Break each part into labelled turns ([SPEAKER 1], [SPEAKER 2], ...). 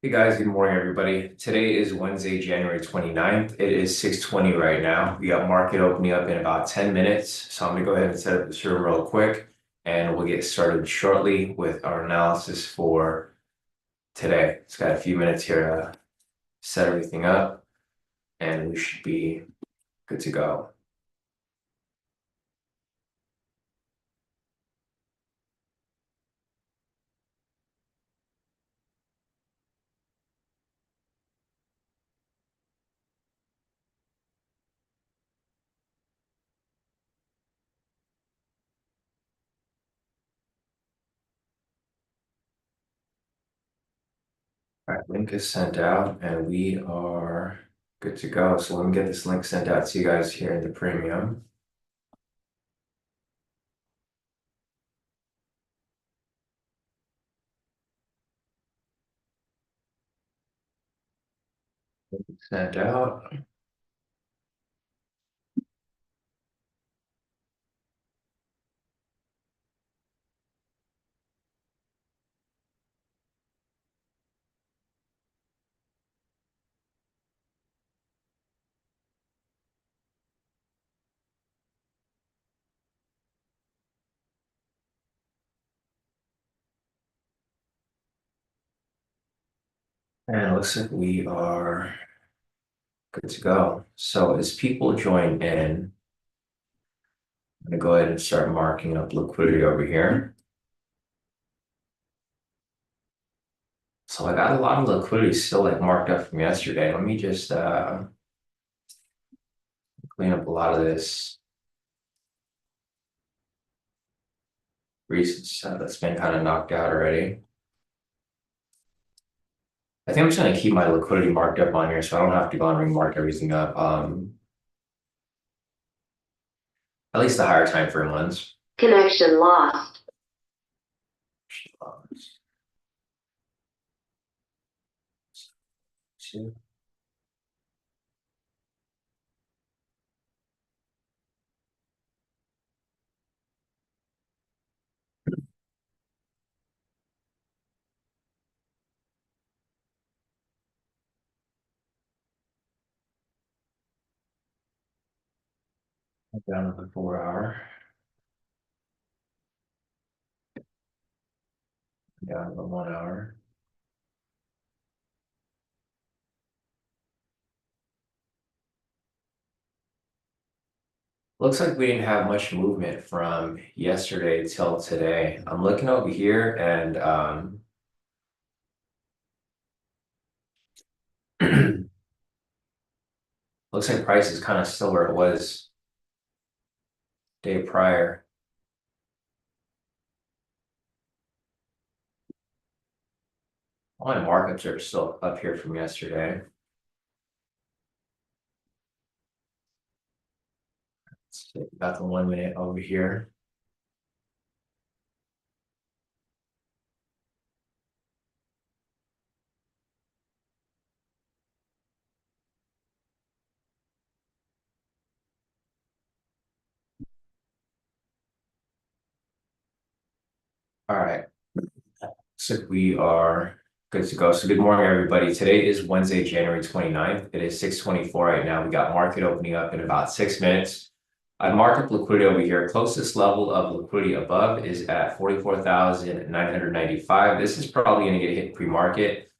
[SPEAKER 1] Hey guys, good morning everybody. Today is Wednesday, January 29th. It is 6:20 right now. We got market opening up in about 10 minutes. So I'm gonna go ahead and set up this room real quick and we'll get started shortly with our analysis for today. It's got a few minutes here to set everything up and we should be good to go. All right, link is sent out and we are good to go. So let me get this link sent out to you guys here in the premium. Sent out. And it looks like we are good to go. So as people join in, I'm gonna go ahead and start marking up liquidity over here. So I got a lot of liquidity still like marked up from yesterday. Let me just clean up a lot of this recent stuff that's been kind of knocked out already. I think I'm just gonna keep my liquidity marked up on here so I don't have to go and remark everything up. At least the higher time frame ones.
[SPEAKER 2] Connection lost.
[SPEAKER 1] Down to the 4 hour. Down to the 1 hour. Looks like we didn't have much movement from yesterday till today. I'm looking over here and looks like price is kind of still where it was day prior. All my markups are still up here from yesterday. Let's take about the 1 minute over here. All right, so we are good to go. So good morning, everybody. Today is Wednesday, January 29th. It is 6:24 right now. We got market opening up in about 6 minutes. I marked up liquidity over here. Closest level of liquidity above is at 44,995. This is probably going to get hit pre-market.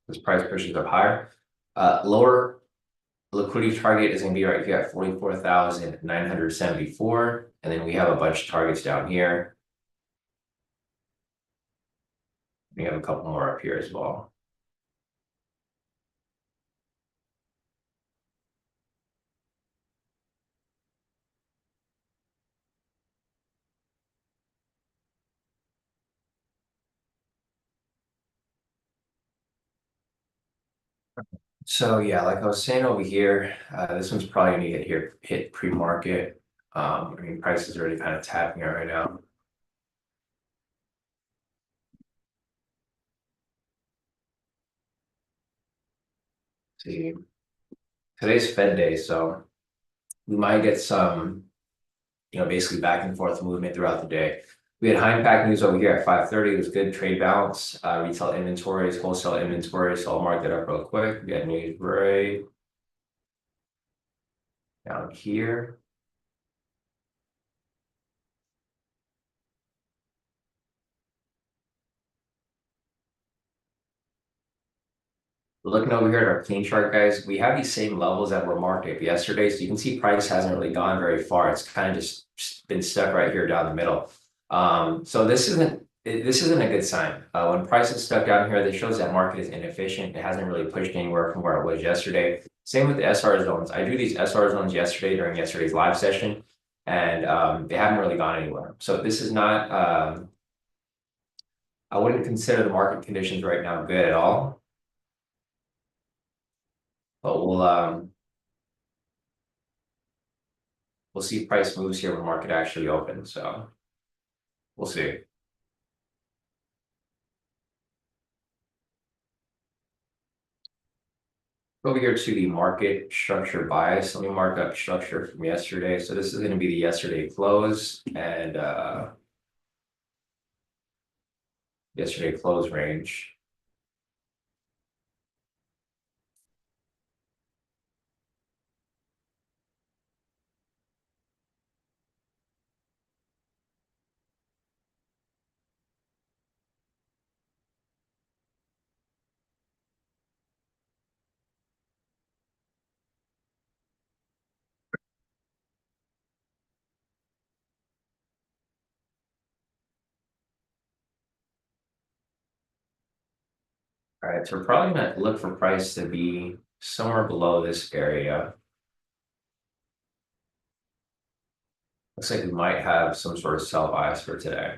[SPEAKER 1] This price pushes up higher. Lower liquidity target is going to be right here at 44,974. And then we have a bunch of targets down here. We have a couple more up here as well. So yeah, like I was saying over here, this one's probably gonna get here hit pre-market. I mean, price is already kind of tapping it right now. See, today's Fed day, so we might get some, basically back and forth movement throughout the day. We had high impact news over here at 5:30. It was good trade balance, retail inventories, wholesale inventories. So I'll mark that up real quick. We got news right down here. Looking over here at our clean chart, guys, we have these same levels that were marked up yesterday. So you can see price hasn't really gone very far. It's kind of just been stuck right here down the middle. So this isn't a good sign. When price is stuck down here, this shows that market is inefficient. It hasn't really pushed anywhere from where it was yesterday. Same with the SR zones. I drew these SR zones yesterday during yesterday's live session, and they haven't really gone anywhere. So this is not. I wouldn't consider the market conditions right now good at all. But we'll see if price moves here when market actually opens. So we'll see. Over here to the market structure bias. Let me mark up structure from yesterday. So this is going to be the yesterday close and yesterday close range. All right, so we're probably going to look for price to be somewhere below this area. Looks like we might have some sort of sell bias for today.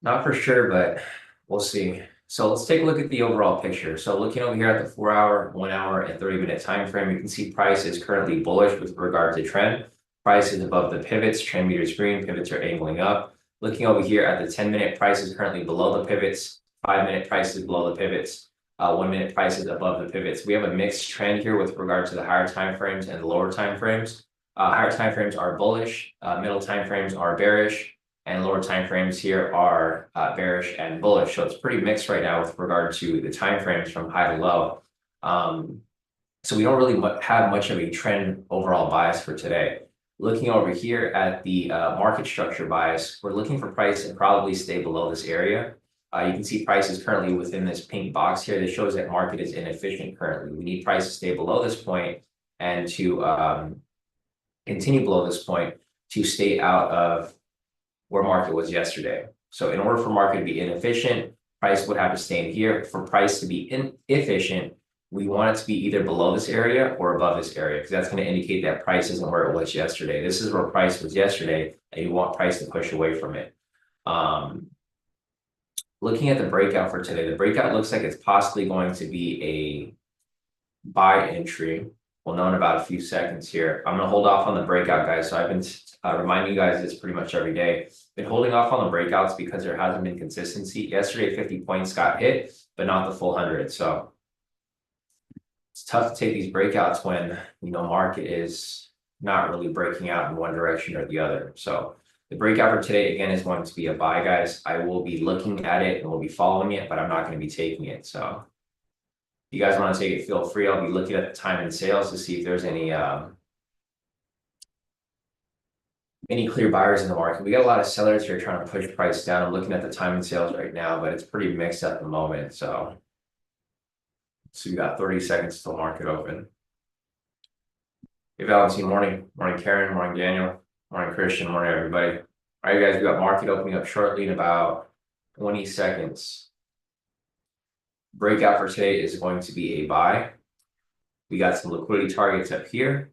[SPEAKER 1] Not for sure, but we'll see. So let's take a look at the overall picture. So looking over here at the 4-hour, 1-hour, and 30-minute time frame, you can see price is currently bullish with regard to trend. Price is above the pivots, trend meter is green, pivots are angling up. Looking over here at the 10-minute, price is currently below the pivots. 5-minute price is below the pivots. 1-minute price is above the pivots. We have a mixed trend here with regard to the higher time frames and the lower time frames. Higher time frames are bullish, middle time frames are bearish, and lower time frames here are bearish and bullish. So it's pretty mixed right now with regard to the time frames from high to low. So we don't really have much of a trend overall bias for today. Looking over here at the market structure bias, we're looking for price to probably stay below this area. You can see price is currently within this pink box here. This shows that market is inefficient currently. We need price to stay below this point and to continue below this point to stay out of where market was yesterday. So in order for market to be inefficient, price would have to stay in here. For price to be efficient, we want it to be either below this area or above this area, because that's going to indicate that price isn't where it was yesterday. This is where price was yesterday, and you want price to push away from it. Looking at the breakout for today, the breakout looks like it's possibly going to be a buy entry. We'll know in about a few seconds here. I'm going to hold off on the breakout, guys. So I've been reminding you guys this pretty much every day. Been holding off on the breakouts because there hasn't been consistency. Yesterday, 50 points got hit, but not the full 100. So it's tough to take these breakouts when, market is not really breaking out in one direction or the other. So the breakout for today, again, is going to be a buy, guys. I will be looking at it and we'll be following it, but I'm not going to be taking it. So if you guys want to take it, feel free. I'll be looking at the time and sales to see if there's any clear buyers in the market. We got a lot of sellers here trying to push price down. I'm looking at the time and sales right now, but it's pretty mixed at the moment. So we got 30 seconds till market open. Hey, Valentine, morning. Morning, Karen. Morning, Daniel. Morning, Christian. Morning, everybody. All right, guys, we got market opening up shortly in about 20 seconds. Breakout for today is going to be a buy. We got some liquidity targets up here.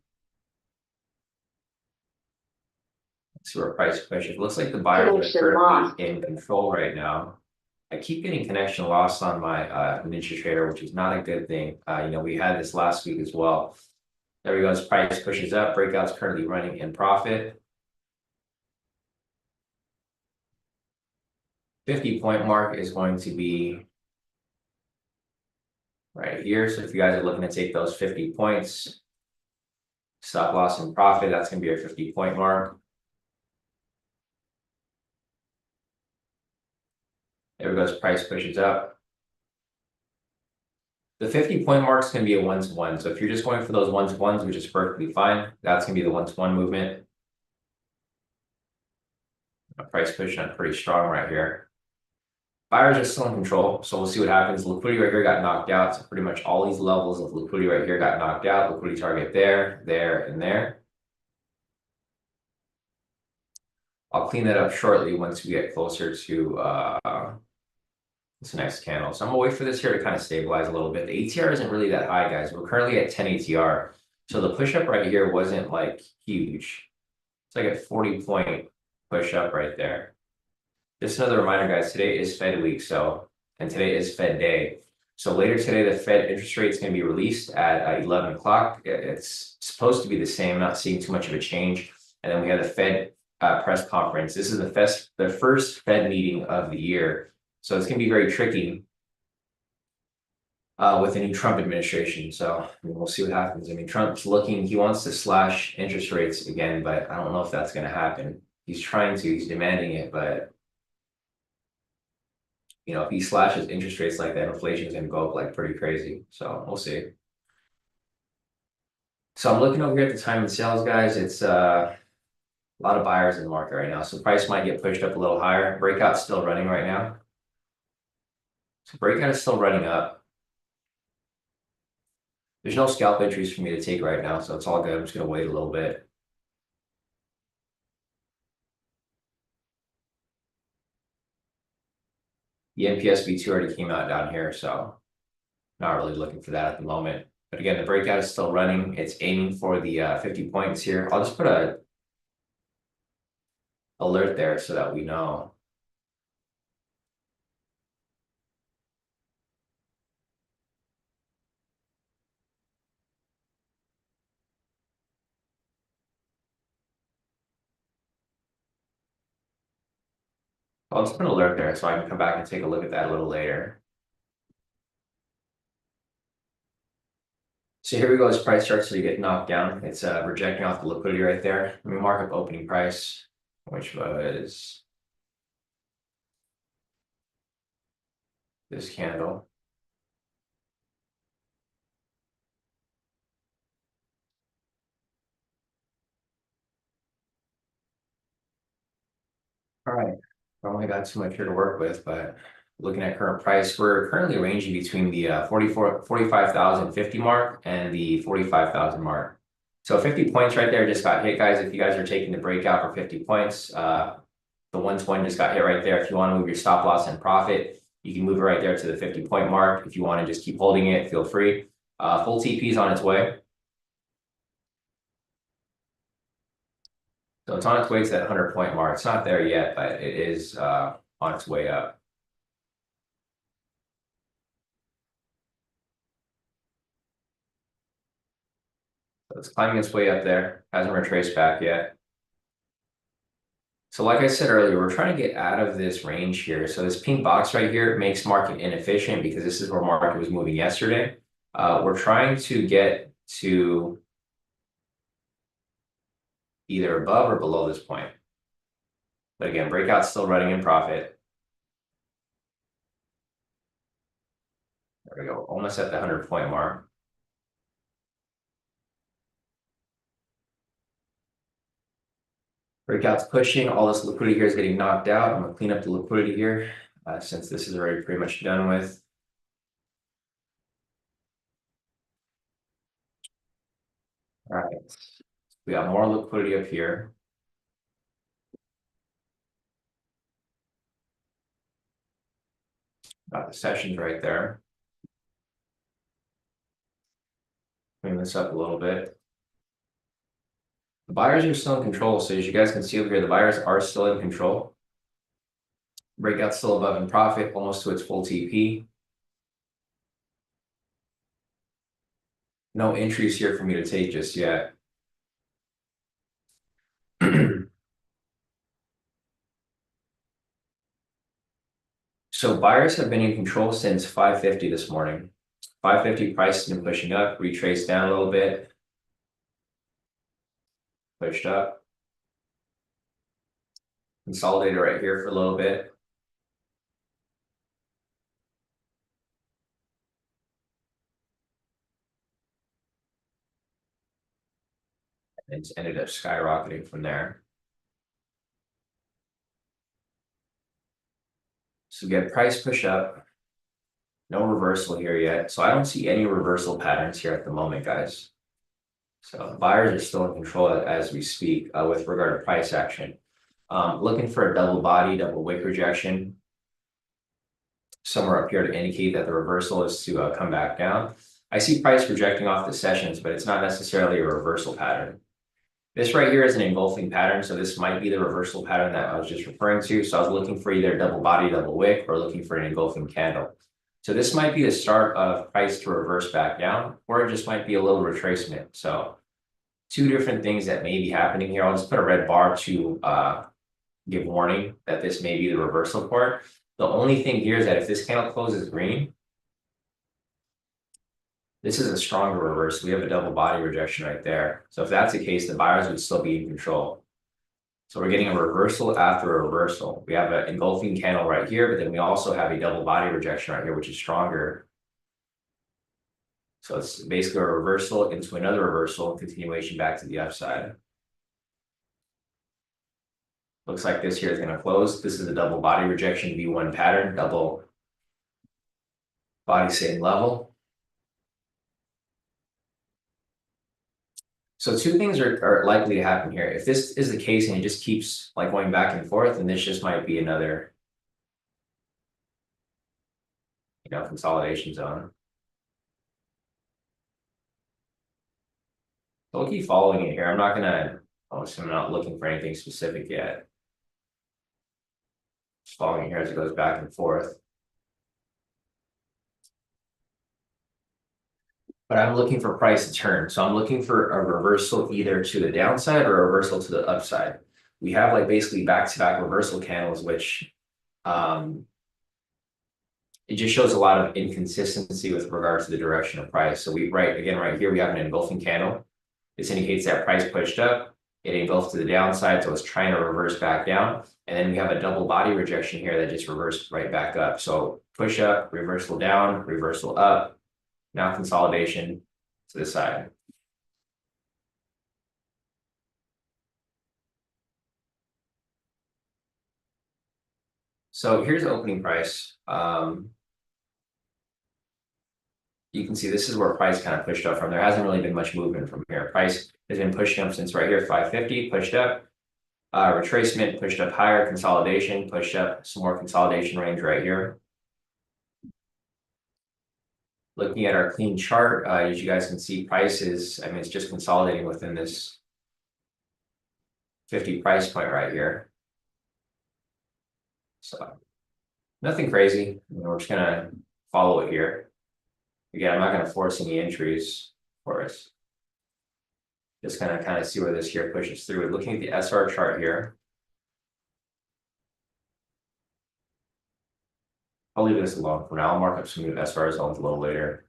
[SPEAKER 1] Let's see where price pushes. Looks like the buyers are currently in control right now. I keep getting connection lost on my Ninja Trader, which is not a good thing. We had this last week as well. There we go. As price pushes up, breakout's currently running in profit. 50-point mark is going to be right here. So if you guys are looking to take those 50 points, stop loss and profit, that's going to be a 50-point mark. There we go, price pushes up. The 50-point mark is going to be a 1-to-1. So if you're just going for those 1-to-1s, which is perfectly fine, that's going to be the 1-to-1 movement. Price pushing up pretty strong right here. Buyers are still in control, so we'll see what happens. Liquidity right here got knocked out. So pretty much all these levels of liquidity right here got knocked out. Liquidity target there, there, and there. I'll clean that up shortly once we get closer to this next candle. So I'm gonna wait for this here to kind of stabilize a little bit. The ATR isn't really that high, guys. We're currently at 10 ATR. So the push up right here wasn't like huge. It's like a 40-point push up right there. Just another reminder, guys, today is Fed week, and today is Fed day. So later today, the Fed interest rate is going to be released at 11 o'clock. It's supposed to be the same, not seeing too much of a change. And then we have the Fed press conference. This is the first Fed meeting of the year. So it's going to be very tricky with the new Trump administration. So I mean, we'll see what happens. I mean, Trump's he wants to slash interest rates again, but I don't know if that's going to happen. He's demanding it, but if he slashes interest rates like that, inflation is going to go up like pretty crazy. So we'll see. So I'm looking over here at the time and sales, guys. It's a lot of buyers in the market right now. So price might get pushed up a little higher. Breakout's still running right now. So breakout is still running up. There's no scalp entries for me to take right now, so it's all good. I'm just going to wait a little bit. The NPS V2 already came out down here, so not really looking for that at the moment. But again, the breakout is still running. It's aiming for the 50 points here. I'll just put a alert there so that we know. I'll just put an alert there so I can come back and take a look at that a little later. So here we go. As price starts to get knocked down, it's rejecting off the liquidity right there. Let me mark up opening price, which was this candle. All right. I only got too much here to work with, but looking at current price, we're currently ranging between the 45,050 mark and the 45,000 mark. So 50 points right there just got hit, guys. If you guys are taking the breakout for 50 points, the 120 just got hit right there. If you want to move your stop loss and profit, you can move it right there to the 50-point mark. If you want to just keep holding it, feel free. Full TP is on its way. So it's on its way to that 100-point mark. It's not there yet, but it is on its way up. So it's climbing its way up there. Hasn't retraced back yet. So like I said earlier, we're trying to get out of this range here. So this pink box right here makes market inefficient because this is where market was moving yesterday. We're trying to get to either above or below this point. But again, breakout's still running in profit. There we go, almost at the 100-point mark. Breakout's pushing, all this liquidity here is getting knocked out. I'm gonna clean up the liquidity here since this is already pretty much done with. All right, we got more liquidity up here. Got the sessions right there. Clean this up a little bit. The buyers are still in control. So as you guys can see over here, the buyers are still in control. Breakout still above in profit, almost to its full TP. No entries here for me to take just yet. So buyers have been in control since 550 this morning. 550 price has been pushing up, retraced down a little bit, pushed up, consolidated right here for a little bit. It's ended up skyrocketing from there. So we get price push up, no reversal here yet. So I don't see any reversal patterns here at the moment, guys. So buyers are still in control as we speak with regard to price action. Looking for a double body, double wick rejection somewhere up here to indicate that the reversal is to come back down. I see price rejecting off the sessions, but it's not necessarily a reversal pattern. This right here is an engulfing pattern, so this might be the reversal pattern that I was just referring to. So I was looking for either double body, double wick, or looking for an engulfing candle. So this might be the start of price to reverse back down, or it just might be a little retracement. So two different things that may be happening here. I'll just put a red bar to give warning that this may be the reversal part. The only thing here is that if this candle closes green, this is a stronger reverse. We have a double body rejection right there. So if that's the case, the buyers would still be in control. So we're getting a reversal after a reversal. We have an engulfing candle right here, but then we also have a double body rejection right here, which is stronger. So it's basically a reversal into another reversal, continuation back to the upside. Looks like this here is going to close. This is a double body rejection V1 pattern, double body same level. So two things are likely to happen here. If this is the case and it just keeps like going back and forth, then this just might be another, consolidation zone. So we'll keep following it here. I'm not looking for anything specific yet. Just following it here as it goes back and forth. But I'm looking for price to turn. So I'm looking for a reversal either to the downside or a reversal to the upside. We have like basically back-to-back reversal candles, which it just shows a lot of inconsistency with regard to the direction of price. So right here, we have an engulfing candle. This indicates that price pushed up, it engulfed to the downside, so it's trying to reverse back down. And then we have a double body rejection here that just reversed right back up. So push up, reversal down, reversal up. Now consolidation to the side. So here's the opening price. You can see this is where price kind of pushed up from. There hasn't really been much movement from here. Price has been pushing up since right here, 550, pushed up. Retracement, pushed up higher, consolidation, pushed up, some more consolidation range right here. Looking at our clean chart, as you guys can see, price is, it's just consolidating within this 50 price point right here. So nothing crazy. We're just gonna follow it here. Again, I'm not gonna force any entries for us. Just gonna kind of see where this here pushes through. Looking at the SR chart here. I'll leave this alone for now. I'll mark up some new SR zones a little later.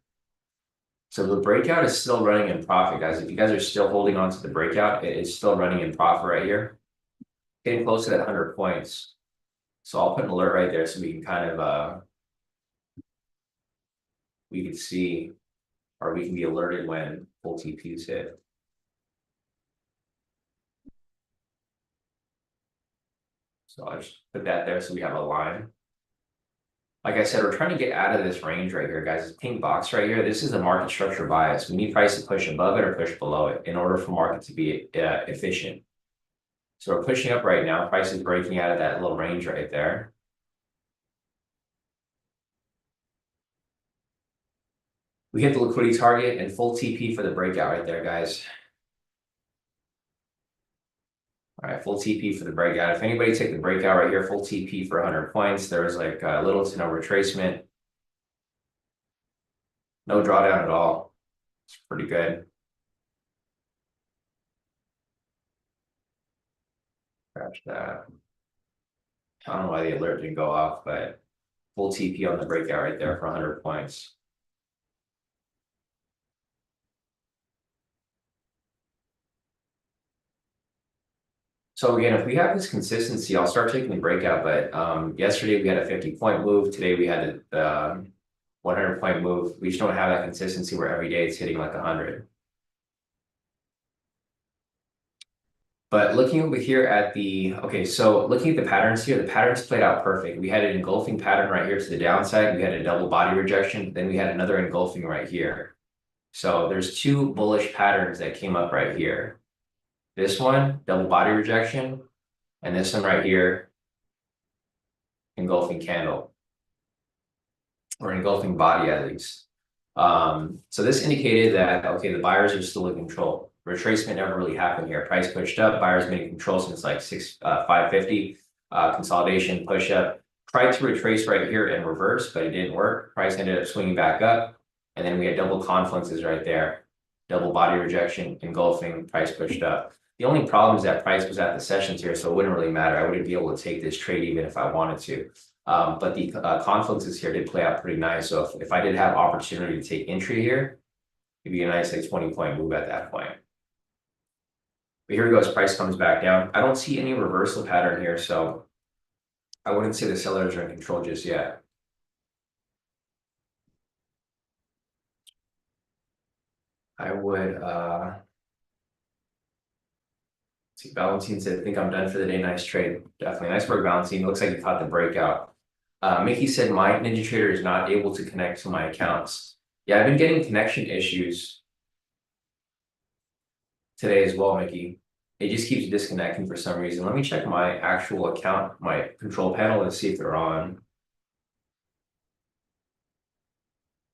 [SPEAKER 1] So the breakout is still running in profit, guys. If you guys are still holding on to the breakout, it is still running in profit right here. Getting close to that 100 points. So I'll put an alert right there so we can kind of, we can see, or we can be alerted when full TPs hit. So I'll just put that there so we have a line. Like I said, we're trying to get out of this range right here, guys. This pink box right here, this is a market structure bias. We need price to push above it or push below it in order for market to be efficient. So we're pushing up right now. Price is breaking out of that little range right there. We hit the liquidity target and full TP for the breakout right there, guys. All right, full TP for the breakout. If anybody take the breakout right here, full TP for 100 points. There was like little to no retracement. No drawdown at all. It's pretty good. Scratch that. I don't know why the alert didn't go off, but full TP on the breakout right there for 100 points. So again, if we have this consistency, I'll start taking the breakout, but yesterday we had a 50-point move. Today we had a 100-point move. We just don't have that consistency where every day it's hitting like 100. But looking over here at okay, so looking at the patterns here, the patterns played out perfect. We had an engulfing pattern right here to the downside. We had a double body rejection. Then we had another engulfing right here. So there's two bullish patterns that came up right here. This one, double body rejection, and this one right here, engulfing candle, or engulfing body at least. So this indicated that, okay, the buyers are still in control. Retracement never really happened here. Price pushed up, buyers been in control since like 550. Consolidation, push up. Tried to retrace right here and reverse, but it didn't work. Price ended up swinging back up. And then we had double confluences right there. Double body rejection, engulfing, price pushed up. The only problem is that price was at the sessions here, so it wouldn't really matter. I wouldn't be able to take this trade even if I wanted to. But the confluences here did play out pretty nice. So if I did have opportunity to take entry here, it'd be a nice like 20-point move at that point. But here we go as price comes back down. I don't see any reversal pattern here, so I wouldn't say the sellers are in control just yet. I would see. Valentine said, I think I'm done for the day. Nice trade. Definitely. Nice work, Valentine. Looks like you caught the breakout. Mickey said, my Ninja Trader is not able to connect to my accounts. Yeah, I've been getting connection issues today as well, Mickey. It just keeps disconnecting for some reason. Let me check my actual account, my control panel, and see if they're on.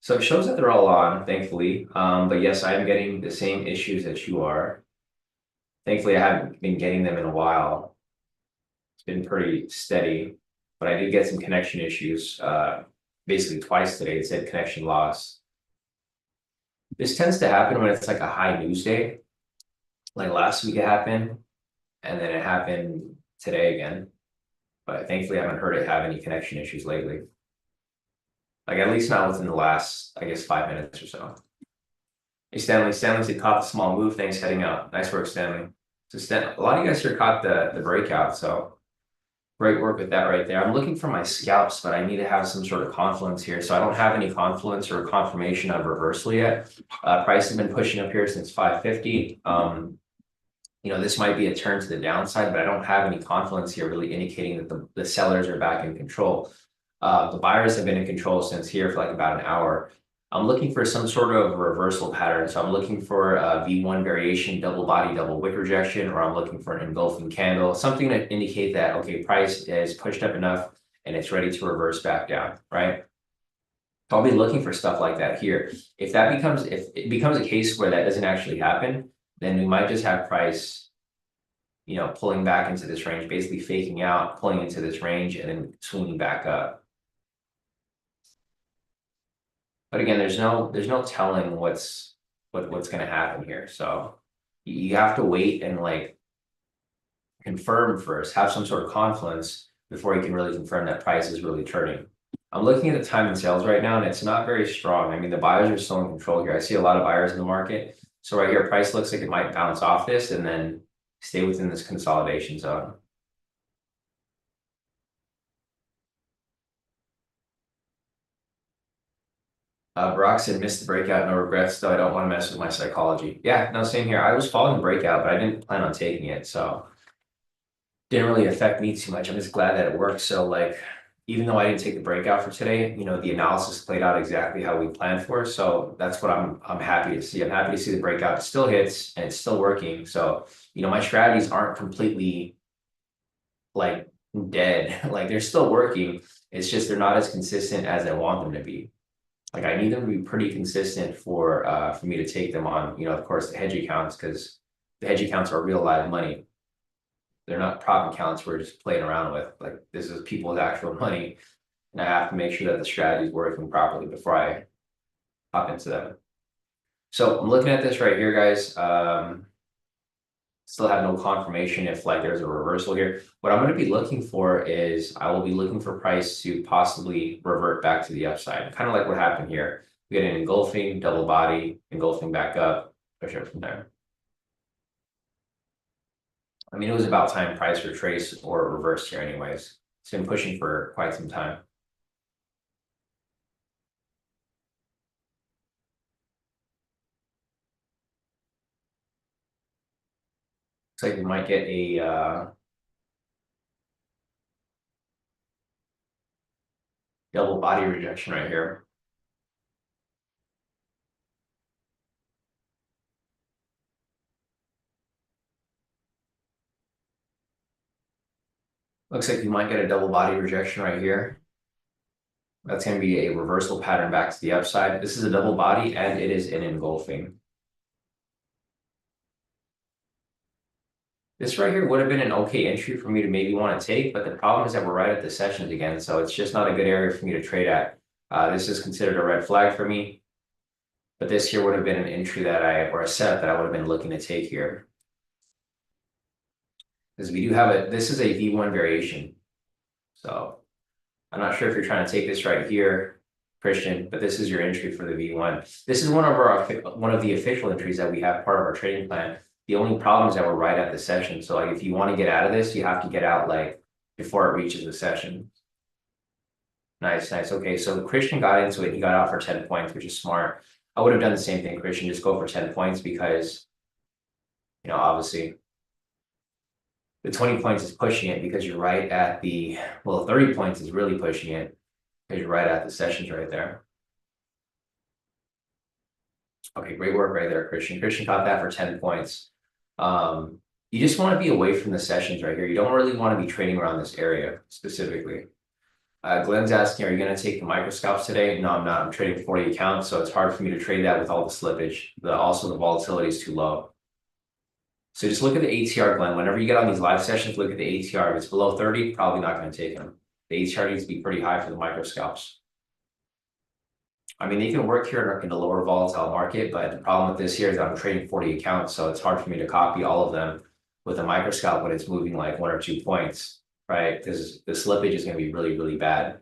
[SPEAKER 1] So it shows that they're all on, thankfully. But yes, I am getting the same issues that you are. Thankfully, I haven't been getting them in a while. It's been pretty steady, but I did get some connection issues basically twice today. It said connection loss. This tends to happen when it's like a high news day. Like last week it happened, and then it happened today again. But thankfully, I haven't heard it have any connection issues lately. Like at least not within the last, I guess, 5 minutes or so. Hey, Stanley. Stanley said caught the small move. Thanks, heading out. Nice work, Stanley. So a lot of you guys here caught the breakout. So great work with that right there. I'm looking for my scalps, but I need to have some sort of confluence here. So I don't have any confluence or confirmation of reversal yet. Price has been pushing up here since 550. This might be a turn to the downside, but I don't have any confluence here really indicating that the sellers are back in control. The buyers have been in control since here for like about an hour. I'm looking for some sort of reversal pattern. So I'm looking for a V1 variation, double body, double wick rejection, or I'm looking for an engulfing candle, something to indicate that, okay, price is pushed up enough and it's ready to reverse back down, right? So I'll be looking for stuff like that here. If it becomes a case where that doesn't actually happen, then we might just have price, pulling back into this range, basically faking out, pulling into this range and then swinging back up. But again, there's no telling what's going to happen here. So you have to wait and like confirm first, have some sort of confluence before you can really confirm that price is really turning. I'm looking at the time and sales right now, and it's not very strong. I mean, the buyers are still in control here. I see a lot of buyers in the market. So right here, price looks like it might bounce off this and then stay within this consolidation zone. Brock said, missed the breakout, no regrets, though I don't want to mess with my psychology. Yeah, no, same here. I was following the breakout, but I didn't plan on taking it. So didn't really affect me too much. I'm just glad that it worked. So like, even though I didn't take the breakout for today, the analysis played out exactly how we planned for. So that's what I'm happy to see. I'm happy to see the breakout still hits and it's still working. So, my strategies aren't completely like dead. Like they're still working. It's just they're not as consistent as I want them to be. Like I need them to be pretty consistent for me to take them on, of course, the hedge accounts, because the hedge accounts are real live money. They're not prop accounts we're just playing around with. Like this is people's actual money, and I have to make sure that the strategy is working properly before I hop into them. So I'm looking at this right here, guys. Still have no confirmation if like there's a reversal here. What I'm going to be looking for is I will be looking for price to possibly revert back to the upside, kind of like what happened here. We get an engulfing, double body, engulfing back up, push up from there. I mean, it was about time price retrace or reverse here anyways. It's been pushing for quite some time. like we might get a double body rejection right here. Looks like you might get a double body rejection right here. That's going to be a reversal pattern back to the upside. This is a double body and it is an engulfing. This right here would have been an okay entry for me to maybe want to take, but the problem is that we're right at the sessions again, so it's just not a good area for me to trade at. This is considered a red flag for me, but this here would have been an entry or a setup that I would have been looking to take here. Because we do have this is a V1 variation. So I'm not sure if you're trying to take this right here, Christian, but this is your entry for the V1. This is one of the official entries that we have part of our trading plan. The only problem is that we're right at the session. So like if you want to get out of this, you have to get out like before it reaches the session. Nice. Okay, so Christian got into it. He got out for 10 points, which is smart. I would have done the same thing, Christian. Just go for 10 points because, obviously the 20 points is pushing it because you're right at 30 points is really pushing it because you're right at the sessions right there. Okay, great work right there, Christian. Christian caught that for 10 points. You just want to be away from the sessions right here. You don't really want to be trading around this area specifically. Glenn's asking, are you going to take the microscalps today? No, I'm not. I'm trading 40 accounts, so it's hard for me to trade that with all the slippage. Also, the volatility is too low. So just look at the ATR, Glenn. Whenever you get on these live sessions, look at the ATR. If it's below 30, probably not going to take them. The ATR needs to be pretty high for the microscalps. I mean, they can work here in a lower volatile market, but the problem with this here is that I'm trading 40 accounts, so it's hard for me to copy all of them with a microscalp when it's moving like 1 or 2 points, right? Because the slippage is going to be really, really bad.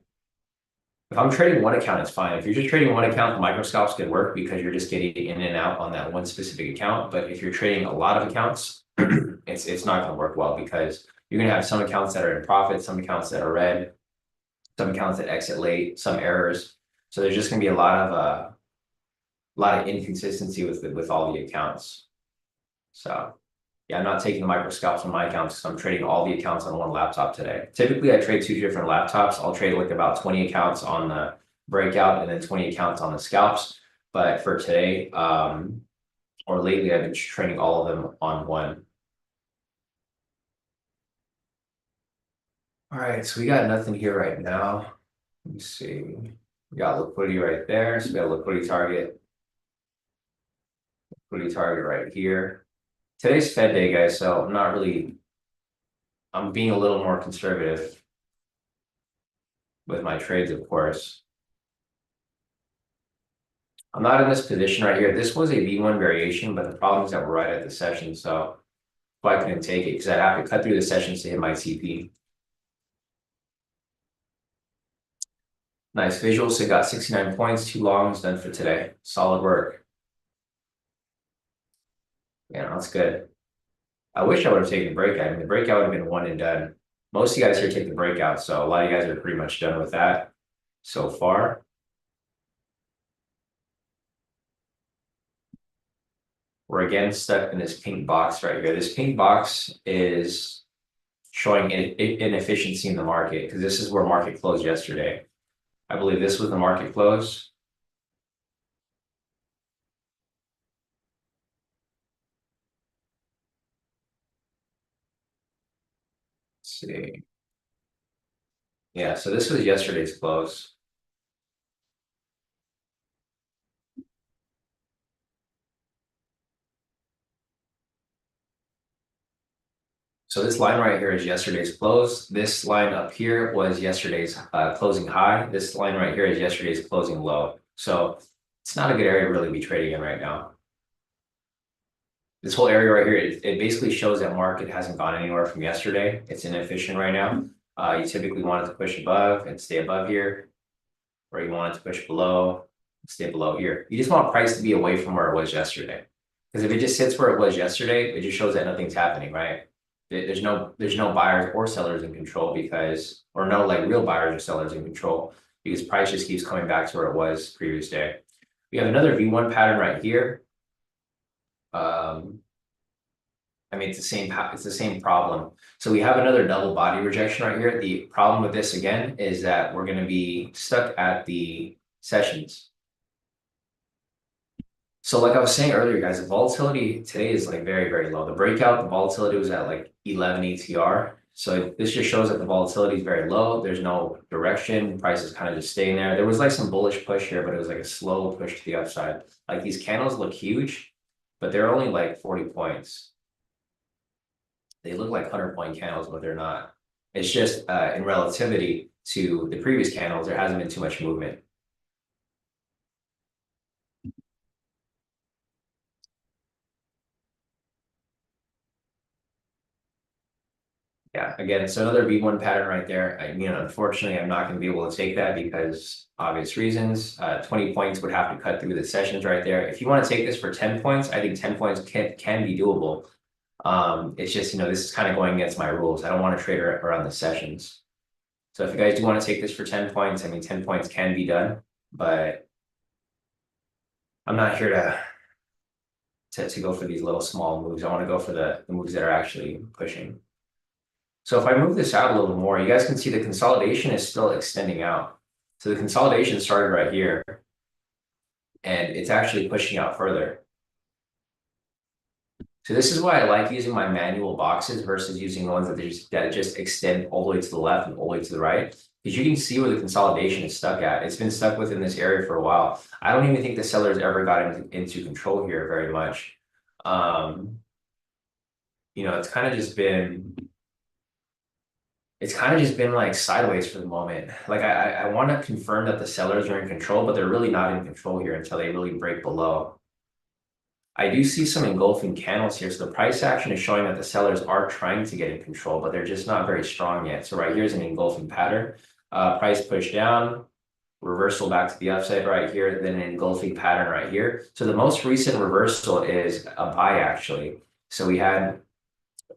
[SPEAKER 1] If I'm trading one account, it's fine. If you're just trading one account, the microscalps can work because you're just getting in and out on that one specific account. But if you're trading a lot of accounts, it's not going to work well because you're going to have some accounts that are in profit, some accounts that are red, some accounts that exit late, some errors. So there's just going to be a lot of inconsistency with all the accounts. So yeah, I'm not taking the microscalps on my accounts because I'm trading all the accounts on one laptop today. Typically, I trade 2 different laptops. I'll trade like about 20 accounts on the breakout and then 20 accounts on the scalps. But for today, or lately, I've been trading all of them on one. All right, so we got nothing here right now. Let me see. We got liquidity right there. So we got a liquidity target right here. Today's Fed day, guys, so I'm being a little more conservative with my trades, of course. I'm not in this position right here. This was a V1 variation, but the problem is that we're right at the session, so I couldn't take it because I'd have to cut through the sessions to hit my TP. Nice visuals. So got 69 points, 2 longs done for today. Solid work. Yeah, that's good. I wish I would have taken the breakout. I mean, the breakout would have been 1 and done. Most of you guys here take the breakout, so a lot of you guys are pretty much done with that so far. We're again stuck in this pink box right here. This pink box is showing inefficiency in the market because this is where market closed yesterday. I believe this was the market close. Let's see. Yeah, so this was yesterday's close. So this line right here is yesterday's close. This line up here was yesterday's closing high. This line right here is yesterday's closing low. So it's not a good area to really be trading in right now. This whole area right here, it basically shows that market hasn't gone anywhere from yesterday. It's inefficient right now. You typically want it to push above and stay above here, or you want it to push below and stay below here. You just want price to be away from where it was yesterday. Because if it just sits where it was yesterday, it just shows that nothing's happening, right? There's no buyers or sellers in control or no like real buyers or sellers in control because price just keeps coming back to where it was previous day. We have another V1 pattern right here. I mean, it's the same problem. So we have another double body rejection right here. The problem with this again is that we're going to be stuck at the sessions. So like I was saying earlier, guys, the volatility today is like very, very low. The breakout, the volatility was at like 11 ATR. So this just shows that the volatility is very low. There's no direction. Price is kind of just staying there. There was like some bullish push here, but it was like a slow push to the upside. Like these candles look huge, but they're only like 40 points. They look like 100-point candles, but they're not. It's just in relativity to the previous candles, there hasn't been too much movement. Yeah, again, it's another V1 pattern right there. Unfortunately, I'm not going to be able to take that because obvious reasons. 20 points would have to cut through the sessions right there. If you want to take this for 10 points, I think 10 points can be doable. It's just, this is kind of going against my rules. I don't want to trade around the sessions. So if you guys do want to take this for 10 points, I mean, 10 points can be done, but I'm not here to go for these little small moves. I want to go for the moves that are actually pushing. So if I move this out a little more, you guys can see the consolidation is still extending out. So the consolidation started right here, and it's actually pushing out further. So this is why I like using my manual boxes versus using the ones that just extend all the way to the left and all the way to the right. Because you can see where the consolidation is stuck at. It's been stuck within this area for a while. I don't even think the sellers ever got into control here very much. It's kind of just been like sideways for the moment. Like I want to confirm that the sellers are in control, but they're really not in control here until they really break below. I do see some engulfing candles here. So the price action is showing that the sellers are trying to get in control, but they're just not very strong yet. So right here's an engulfing pattern. Price push down, reversal back to the upside right here, then an engulfing pattern right here. So the most recent reversal is a buy actually. So we had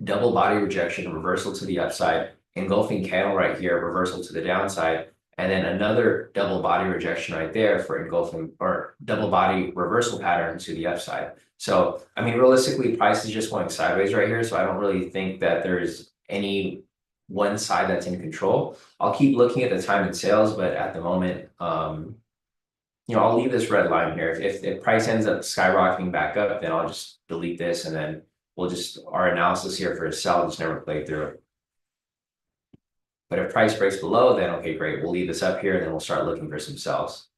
[SPEAKER 1] double body rejection, reversal to the upside, engulfing candle right here, reversal to the downside, and then another double body rejection right there for engulfing or double body reversal pattern to the upside. So, I mean, realistically, price is just going sideways right here. So I don't really think that there's any one side that's in control. I'll keep looking at the time and sales, but at the moment, I'll leave this red line here. If price ends up skyrocketing back up, then I'll just delete this and then our analysis here for a sell just never played through. But if price breaks below, then okay, great. We'll leave this up here and then we'll start looking for some sells.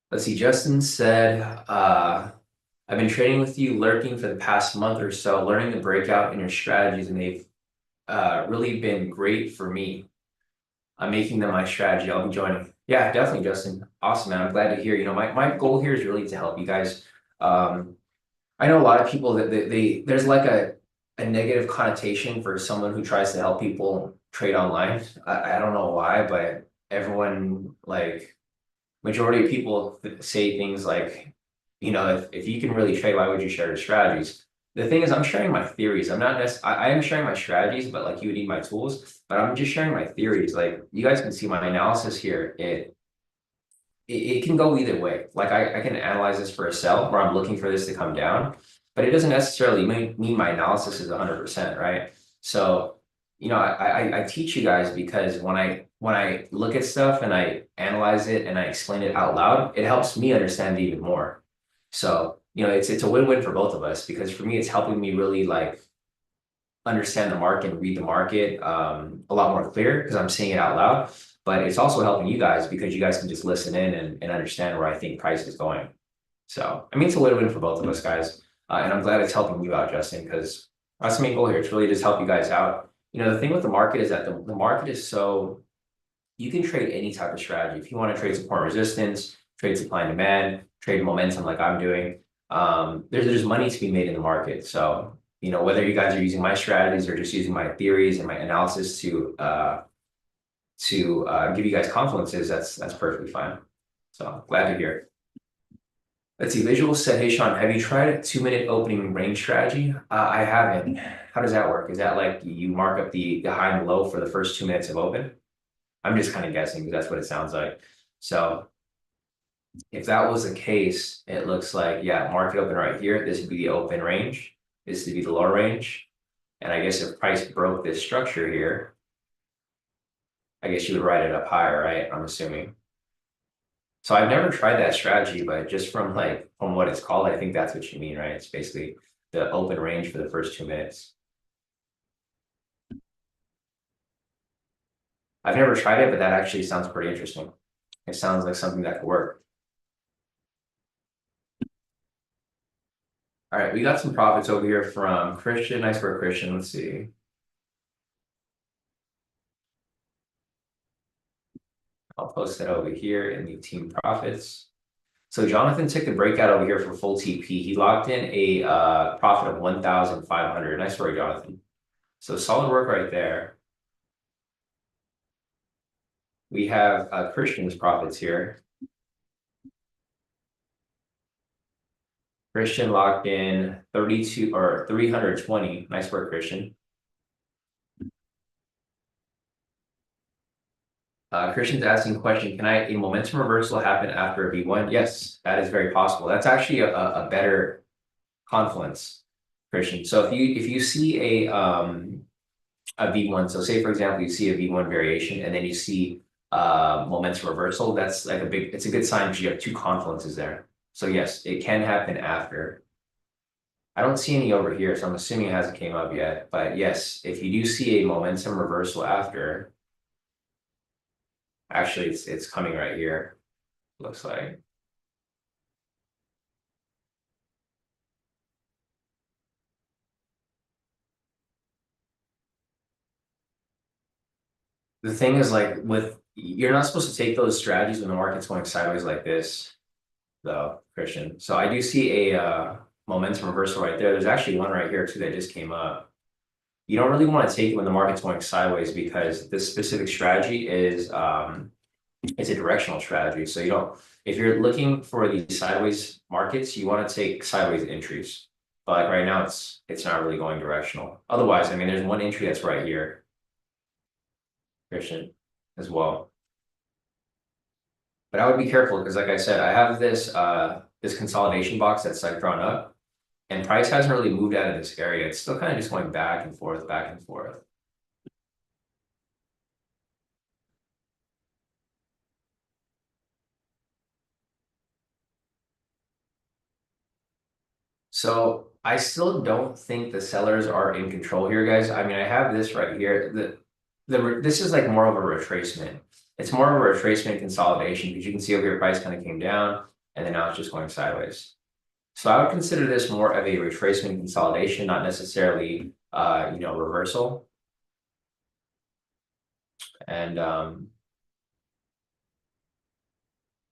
[SPEAKER 1] Let's see, Justin said, I've been trading with you, lurking for the past month or so, learning the breakout in your strategies, and they've really been great for me. I'm making them my strategy. I'll be joining. Yeah, definitely, Justin. Awesome, man. I'm glad to hear. My goal here is really to help you guys. I know a lot of people that there's like a negative connotation for someone who tries to help people trade online. I don't know why, but everyone, like majority of people say things like, if you can really trade, why would you share your strategies? The thing is, I'm sharing my theories. I am sharing my strategies, but like you would need my tools, but I'm just sharing my theories. Like you guys can see my analysis here. It can go either way. Like I can analyze this for a sell where I'm looking for this to come down, but it doesn't necessarily mean my analysis is 100%, right? So, I teach you guys because when I look at stuff and I analyze it and I explain it out loud, it helps me understand it even more. So, it's a win-win for both of us because for me, it's helping me really like understand the market and read the market a lot more clear because I'm seeing it out loud. But it's also helping you guys because you guys can just listen in and understand where I think price is going. So, I mean, it's a win-win for both of us, guys. And I'm glad it's helping you out, Justin, because that's the main goal here. It's really just help you guys out. The thing with the market is that the market is so, you can trade any type of strategy. If you want to trade support and resistance, trade supply and demand, trade momentum like I'm doing, there's money to be made in the market. So, whether you guys are using my strategies or just using my theories and my analysis to give you guys confidences, that's perfectly fine. So glad to hear. Let's see, Visual said, hey Sean, have you tried a 2-minute opening range strategy? I haven't. How does that work? Is that like you mark up the high and low for the first 2 minutes of open? I'm just kind of guessing because that's what it sounds like. So If that was the case, it looks like, yeah, market open right here. This would be the open range. This would be the lower range. And I guess if price broke this structure here, I guess you would write it up higher, right? I'm assuming. So I've never tried that strategy, but just from what it's called, I think that's what you mean, right? It's basically the open range for the first 2 minutes. I've never tried it, but that actually sounds pretty interesting. It sounds like something that could work. All right, we got some profits over here from Christian. Nice work, Christian. Let's see. I'll post that over here in the team profits. So Jonathan took the breakout over here for full TP. He locked in a profit of 1,500. Nice work, Jonathan. So solid work right there. We have Christian's profits here. Christian locked in 32 or 320. Nice work, Christian. Christian's asking a question. Can a momentum reversal happen after a V1? Yes, that is very possible. That's actually a better confluence, Christian. So if you see a V1, so say for example, you see a V1 variation and then you see momentum reversal, that's like it's a good sign because you have two confluences there. So yes, it can happen after. I don't see any over here, so I'm assuming it hasn't came up yet. But yes, if you do see a momentum reversal after, actually it's coming right here, looks like. The thing is like you're not supposed to take those strategies when the market's going sideways like this, though, Christian. So I do see a momentum reversal right there. There's actually one right here too that just came up. You don't really want to take it when the market's going sideways because this specific strategy is it's a directional strategy. So you don't, if you're looking for these sideways markets, you want to take sideways entries. But like right now, it's not really going directional. Otherwise, I mean, there's one entry that's right here, Christian, as well. But I would be careful because, like I said, I have this consolidation box that's like drawn up, and price hasn't really moved out of this area. It's still kind of just going back and forth, back and forth. So I still don't think the sellers are in control here, guys. I mean, I have this right here. This is like more of a retracement. It's more of a retracement consolidation because you can see over here price kind of came down and then now it's just going sideways. So I would consider this more of a retracement consolidation, not necessarily reversal. And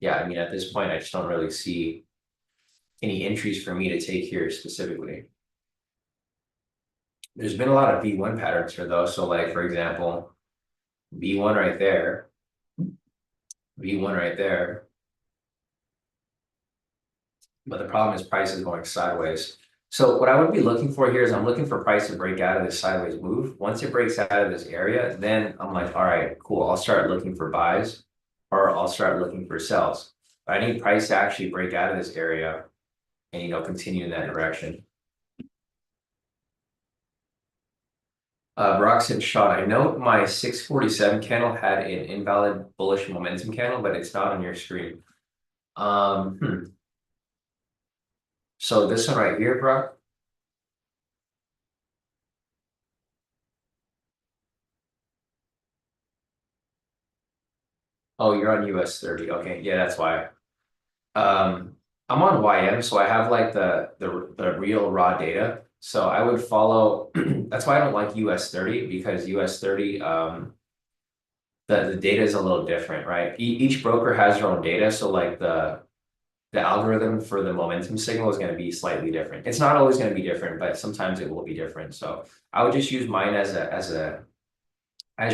[SPEAKER 1] yeah, I mean, at this point, I just don't really see any entries for me to take here specifically. There's been a lot of V1 patterns here though. So like, for example, V1 right there, V1 right there. But the problem is price is going sideways. So what I would be looking for here is I'm looking for price to break out of this sideways move. Once it breaks out of this area, then I'm like, all right, cool. I'll start looking for buys or I'll start looking for sells. But I need price to actually break out of this area and, continue in that direction. Roxanne shot. I know my 647 candle had an invalid bullish momentum candle, but it's not on your screen. So this one right here, Brock. Oh, you're on US30. Okay, yeah, that's why. I'm on YM, so I have like the real raw data. So I would follow. That's why I don't like US30 because US30 the data is a little different, right? Each broker has their own data, so like the algorithm for the momentum signal is going to be slightly different. It's not always going to be different, but sometimes it will be different. So I would just use mine as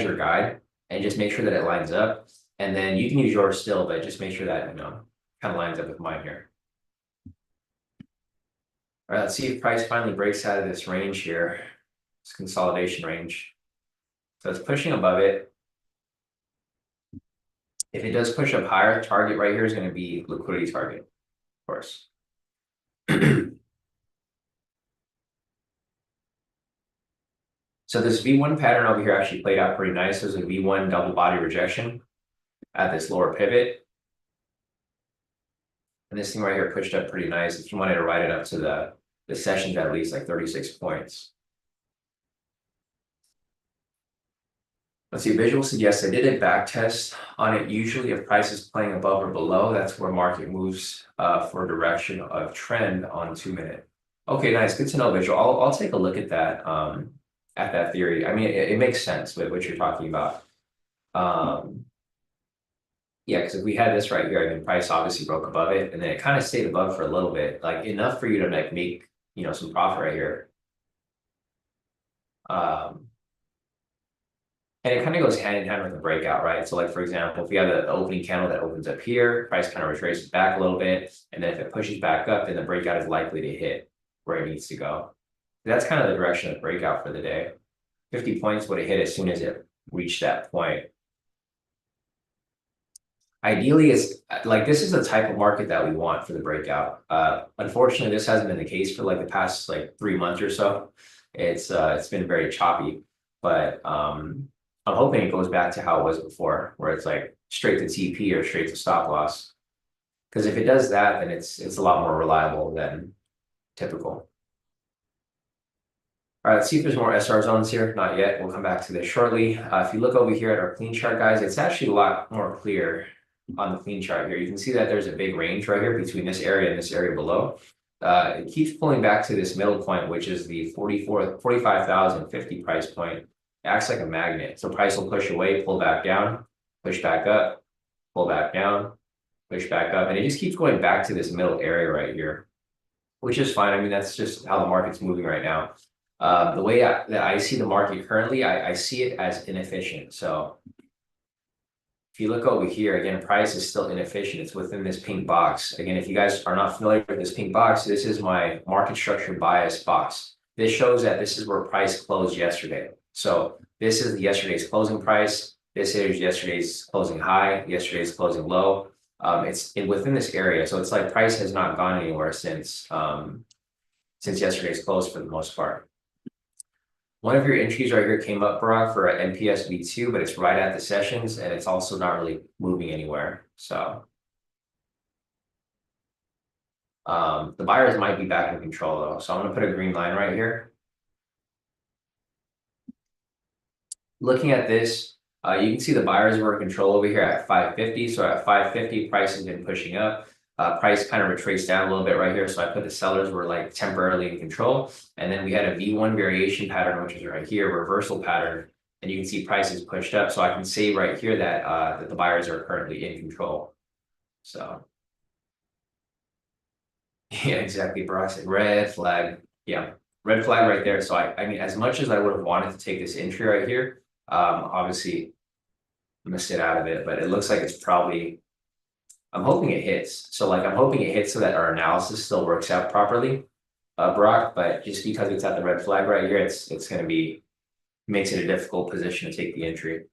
[SPEAKER 1] your guide and just make sure that it lines up. And then you can use yours still, but just make sure that kind of lines up with mine here. All right, let's see if price finally breaks out of this range here. This consolidation range. So it's pushing above it. If it does push up higher, target right here is going to be liquidity target, of course. So this V1 pattern over here actually played out pretty nice. There's a V1 double body rejection at this lower pivot. And this thing right here pushed up pretty nice. If you wanted to write it up to the sessions at least like 36 points. Let's see, visual suggests I did a back test on it. Usually if price is playing above or below, that's where market moves for direction of trend on 2-minute. Okay, nice. Good to know, visual. I'll take a look at that theory. I mean, it makes sense with what you're talking about. Yeah, because if we had this right here, I mean, price obviously broke above it, and then it kind of stayed above for a little bit, like enough for you to like make, some profit right here. And it kind of goes hand in hand with the breakout, right? So like, for example, if we have the opening candle that opens up here, price kind of retraces back a little bit. And then if it pushes back up, then the breakout is likely to hit where it needs to go. That's kind of the direction of the breakout for the day. 50 points would have hit as soon as it reached that point. Ideally, is like this is the type of market that we want for the breakout. Unfortunately, this hasn't been the case for like the past like 3 months or so. It's been very choppy, but I'm hoping it goes back to how it was before, where it's like straight to TP or straight to stop loss. Because if it does that, then it's a lot more reliable than typical. All right, let's see if there's more SR zones here. Not yet. We'll come back to this shortly. If you look over here at our clean chart, guys, it's actually a lot more clear on the clean chart here. You can see that there's a big range right here between this area and this area below. It keeps pulling back to this middle point, which is the 45,050 price point. It acts like a magnet. So price will push away, pull back down, push back up, pull back down, push back up. And it just keeps going back to this middle area right here, which is fine. I mean, that's just how the market's moving right now. The way that I see the market currently, I see it as inefficient. So if you look over here, again, price is still inefficient. It's within this pink box. Again, if you guys are not familiar with this pink box, this is my market structure bias box. This shows that this is where price closed yesterday. So this is yesterday's closing price. This is yesterday's closing high, yesterday's closing low. It's within this area. So it's like price has not gone anywhere since yesterday's close for the most part. One of your entries right here came up, Barack, for an NPS V2, but it's right at the sessions and it's also not really moving anywhere. So the buyers might be back in control though. So I'm going to put a green line right here. Looking at this, you can see the buyers were in control over here at 550. So at 550, price has been pushing up. Price kind of retraced down a little bit right here. So I put the sellers were like temporarily in control. And then we had a V1 variation pattern, which is right here, reversal pattern. And you can see prices pushed up. So I can say right here that, that the buyers are currently in control. So yeah, exactly. Brock said red flag. Yeah, red flag right there. So I mean, as much as I would have wanted to take this entry right here, obviously I'm gonna sit out of it, but it looks like it's probably, I'm hoping it hits. So like, I'm hoping it hits so that our analysis still works out properly, Brock, but just because it's at the red flag right here, it's going to be, makes it a difficult position to take the entry.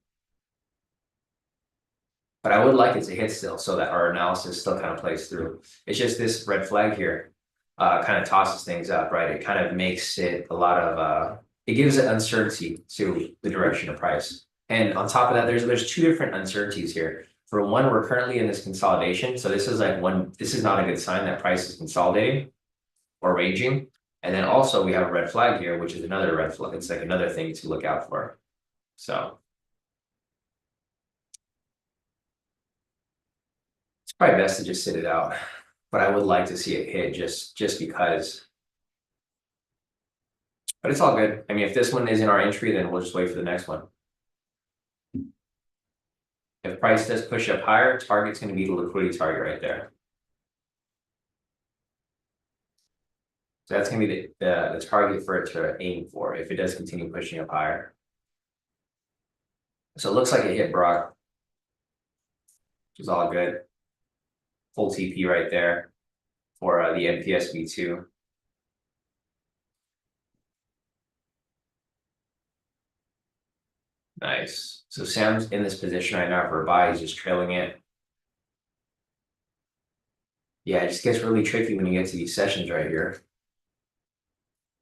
[SPEAKER 1] But I would like it to hit still so that our analysis still kind of plays through. It's just this red flag here kind of tosses things up, right? It kind of makes it a lot of, it gives it uncertainty to the direction of price. And on top of that, there's two different uncertainties here. For one, we're currently in this consolidation. So this is like this is not a good sign that price is consolidating or ranging. And then also we have a red flag here, which is another red flag. It's like another thing to look out for. So it's probably best to just sit it out, but I would like to see it hit just because. But it's all good. I mean, if this one isn't our entry, then we'll just wait for the next one. If price does push up higher, target's going to be the liquidity target right there. So that's going to be the target for it to aim for if it does continue pushing up higher. So it looks like it hit Brock, which is all good. Full TP right there for the NPS V2. Nice. So Sam's in this position right now for a buy. He's just trailing it. Yeah, it just gets really tricky when you get to these sessions right here.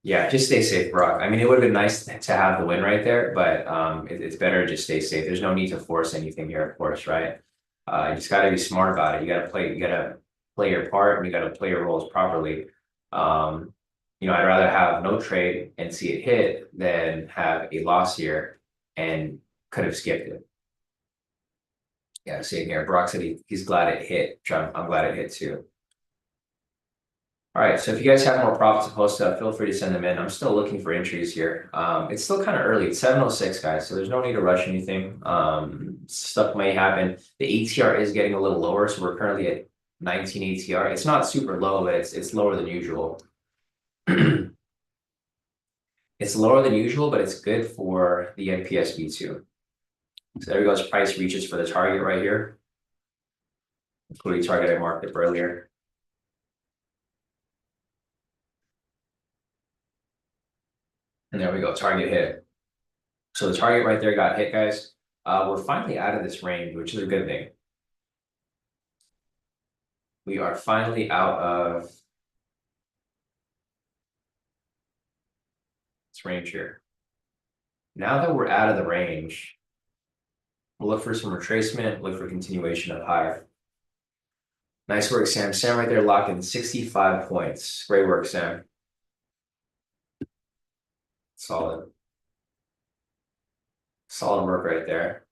[SPEAKER 1] Yeah, just stay safe, Brock. I mean, it would have been nice to have the win right there, but it's better to just stay safe. There's no need to force anything here, of course, right? You just got to be smart about it. You got to play your part, and you got to play your roles properly. Um, I'd rather have no trade and see it hit than have a loss here and could have skipped it. Yeah, same here. Brock said he's glad it hit. Which I'm glad it hit too. All right, so if you guys have more profits to post up, feel free to send them in. I'm still looking for entries here. It's still kind of early. It's 7:06, guys, so there's no need to rush anything. Stuff may happen. The ATR is getting a little lower, so we're currently at 19 ATR. It's not super low, but it's lower than usual. It's lower than usual, but it's good for the NPSB too. So there goes price reaches for the target right here. Liquidity target I marked up earlier. And there we go, target hit. So the target right there got hit, guys. We're finally out of this range, which is a good thing. We are finally out of this range here. Now that we're out of the range, we'll look for some retracement, look for continuation of higher. Nice work, Sam. Sam right there locked in 65 points. Great work, Sam. Solid. Solid work right there.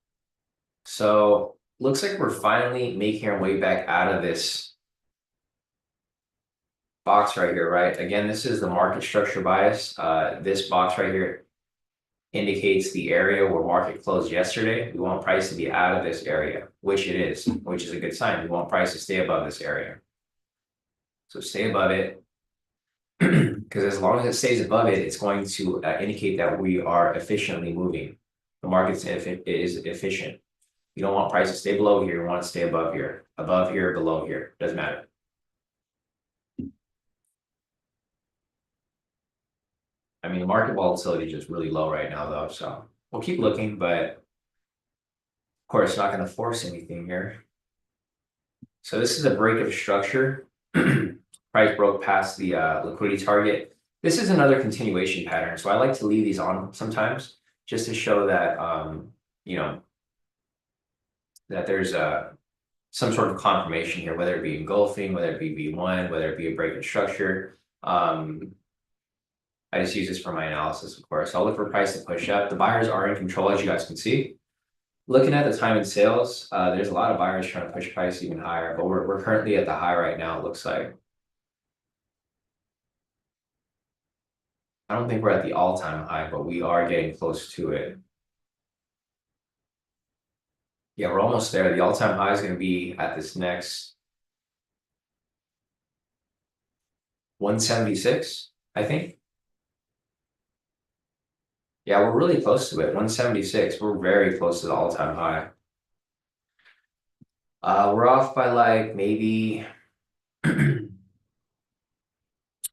[SPEAKER 1] So looks like we're finally making our way back out of this box right here, right? Again, this is the market structure bias. This box right here indicates the area where market closed yesterday. We want price to be out of this area, which it is, which is a good sign. We want price to stay above this area. So stay above it, because as long as it stays above it, it's going to indicate that we are efficiently moving. The market is efficient. You don't want price to stay below here. You want it to stay above here, below here. Doesn't matter. I mean, market volatility is just really low right now, though. So we'll keep looking, but of course, not going to force anything here. So this is a break of structure. Price broke past the liquidity target. This is another continuation pattern. So I like to leave these on sometimes just to show that, that there's some sort of confirmation here, whether it be engulfing, whether it be V1, whether it be a break in structure. I just use this for my analysis, of course. I'll look for price to push up. The buyers are in control, as you guys can see. Looking at the time in sales, there's a lot of buyers trying to push price even higher, but we're currently at the high right now, it looks like. I don't think we're at the all-time high, but we are getting close to it. Yeah, we're almost there. The all-time high is going to be at this next 176, I think. Yeah, we're really close to it. 176. We're very close to the all-time high. We're off by like maybe,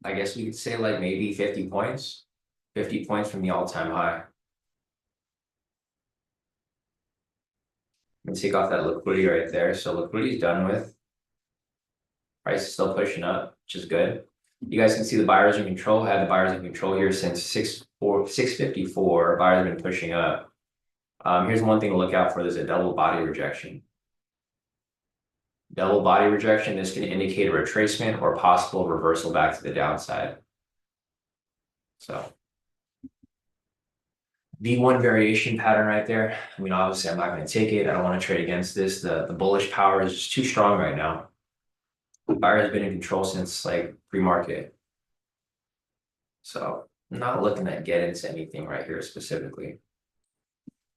[SPEAKER 1] I guess we could say like maybe 50 points. 50 points from the all-time high. And take off that liquidity right there. So liquidity is done with. Price is still pushing up, which is good. You guys can see the buyers in control. Had the buyers in control here since 654. Buyers have been pushing up. Here's one thing to look out for. There's a double body rejection. Double body rejection. This can indicate a retracement or possible reversal back to the downside. So V1 variation pattern right there. I mean, obviously, I'm not going to take it. I don't want to trade against this. The bullish power is just too strong right now. The buyer has been in control since like pre-market. So I'm not looking to get into anything right here specifically.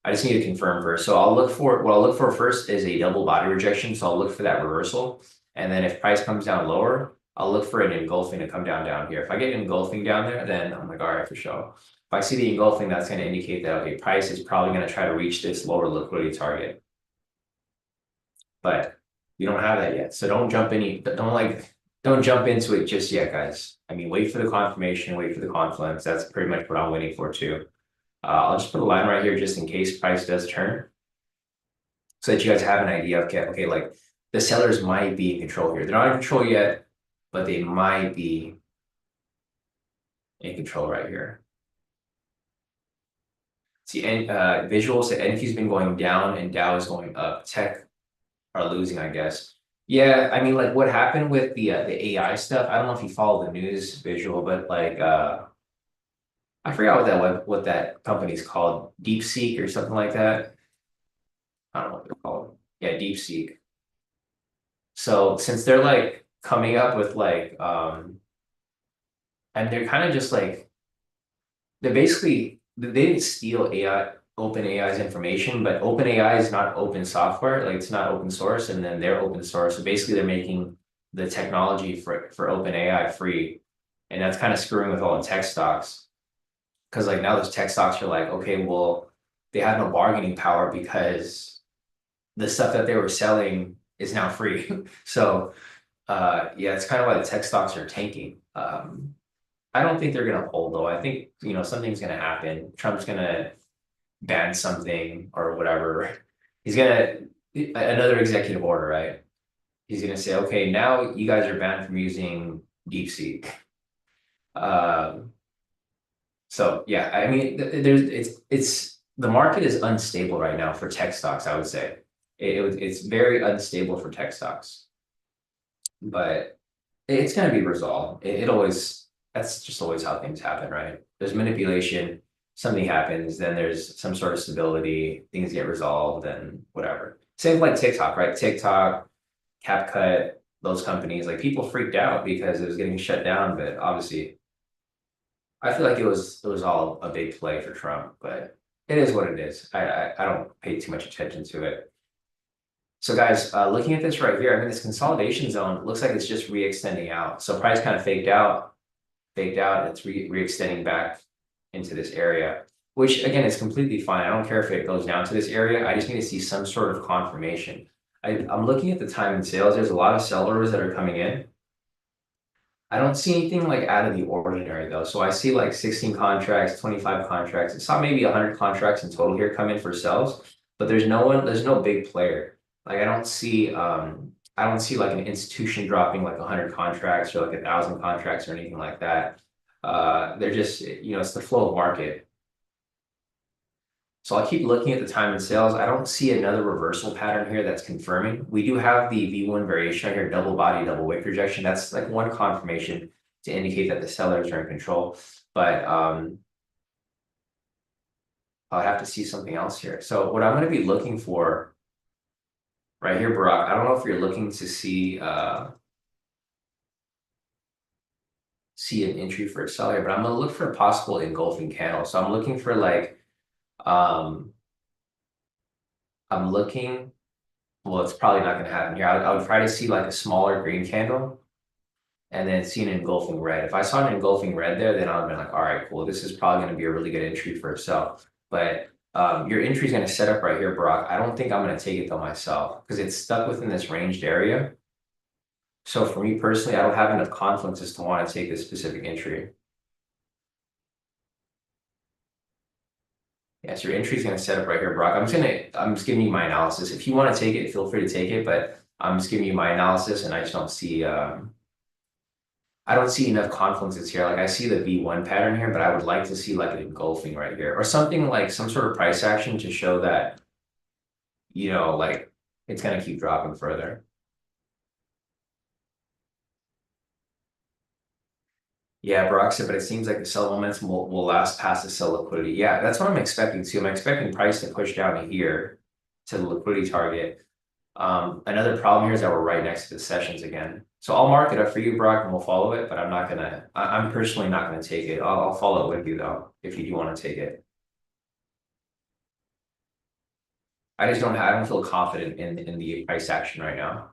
[SPEAKER 1] I just need to confirm first. So I'll look for, what I'll look for first is a double body rejection. So I'll look for that reversal. And then if price comes down lower, I'll look for an engulfing to come down here. If I get engulfing down there, then I'm like, all right, for sure. If I see the engulfing, that's going to indicate that, okay, price is probably going to try to reach this lower liquidity target. But we don't have that yet. So don't jump into it just yet, guys. I mean, wait for the confirmation, wait for the confluence. That's pretty much what I'm waiting for too. I'll just put a line right here just in case price does turn, so that you guys have an idea of, okay, like the sellers might be in control here. They're not in control yet, but they might be in control right here. See, and visuals, so NQ's been going down and Dow is going up. Tech are losing, I guess. Yeah, I mean, like what happened with the AI stuff? I don't know if you follow the news visual, but like I forgot what that company's called, DeepSeek or something like that. I don't know what they're called. Yeah, DeepSeek. So since they're like coming up with like and they're kind of just like they're basically they didn't steal AI OpenAI's information, but OpenAI is not open software, like it's not open source, and then they're open source. So basically they're making the technology for OpenAI free. And that's kind of screwing with all the tech stocks. Because like now those tech stocks are like, okay, well, they have no bargaining power because the stuff that they were selling is now free. So yeah, it's kind of why the tech stocks are tanking. I don't think they're gonna hold though. I think something's gonna happen. Trump's gonna ban something or whatever. He's gonna another executive order, right? He's gonna say, okay, now you guys are banned from using DeepSeek. Um, so yeah, I mean, there's it's the market is unstable right now for tech stocks. I would say it's very unstable for tech stocks, but it's gonna be resolved. It always that's just always how things happen, right? There's manipulation, something happens, then there's some sort of stability, things get resolved, and whatever. Same like TikTok, right? TikTok, CapCut, those companies, like people freaked out because it was getting shut down, but obviously I feel like it was all a big play for Trump, but it is what it is. I don't pay too much attention to it. So guys, looking at this right here, I mean, this consolidation zone looks like it's just re-extending out. So price kind of faked out. It's re-extending back into this area, which again is completely fine. I don't care if it goes down to this area. I just need to see some sort of confirmation. I'm looking at the time and sales. There's a lot of sellers that are coming in. I don't see anything like out of the ordinary though. So I see like 16 contracts, 25 contracts. I saw maybe 100 contracts in total here come in for sales, but there's no big player. Like I don't see like an institution dropping like 100 contracts or like 1,000 contracts or anything like that. They're just, it's the flow of market. So I'll keep looking at the time and sales. I don't see another reversal pattern here that's confirming. We do have the V1 variation right here, double body, double wick rejection. That's like one confirmation to indicate that the sellers are in control. But I'll have to see something else here. So what I'm going to be looking for right here, Barack, I don't know if you're looking to see an entry for a seller, but I'm going to look for a possible engulfing candle. So I'm looking for like um I'm looking. Well, it's probably not going to happen here. I would try to see like a smaller green candle and then see an engulfing red. If I saw an engulfing red there, then I would have been like, all right, cool. This is probably going to be a really good entry for a sell. But your entry is going to set up right here, Brock. I don't think I'm going to take it though myself because it's stuck within this ranged area. So for me personally, I don't have enough confidence to want to take this specific entry. Yes, your entry is going to set up right here, Brock. I'm just giving you my analysis. If you want to take it, feel free to take it, but I'm just giving you my analysis and I don't see enough confluences here. Like I see the V1 pattern here, but I would like to see like an engulfing right here or something like some sort of price action to show that, like it's going to keep dropping further. Yeah, Brock said, but it seems like the sell momentum will last past the sell liquidity. Yeah, that's what I'm expecting too. I'm expecting price to push down to here to the liquidity target. Another problem here is that we're right next to the sessions again. So I'll mark it up for you, Brock, and we'll follow it, but I'm personally not gonna take it. I'll follow it with you though, if you do want to take it. I don't feel confident in the price action right now.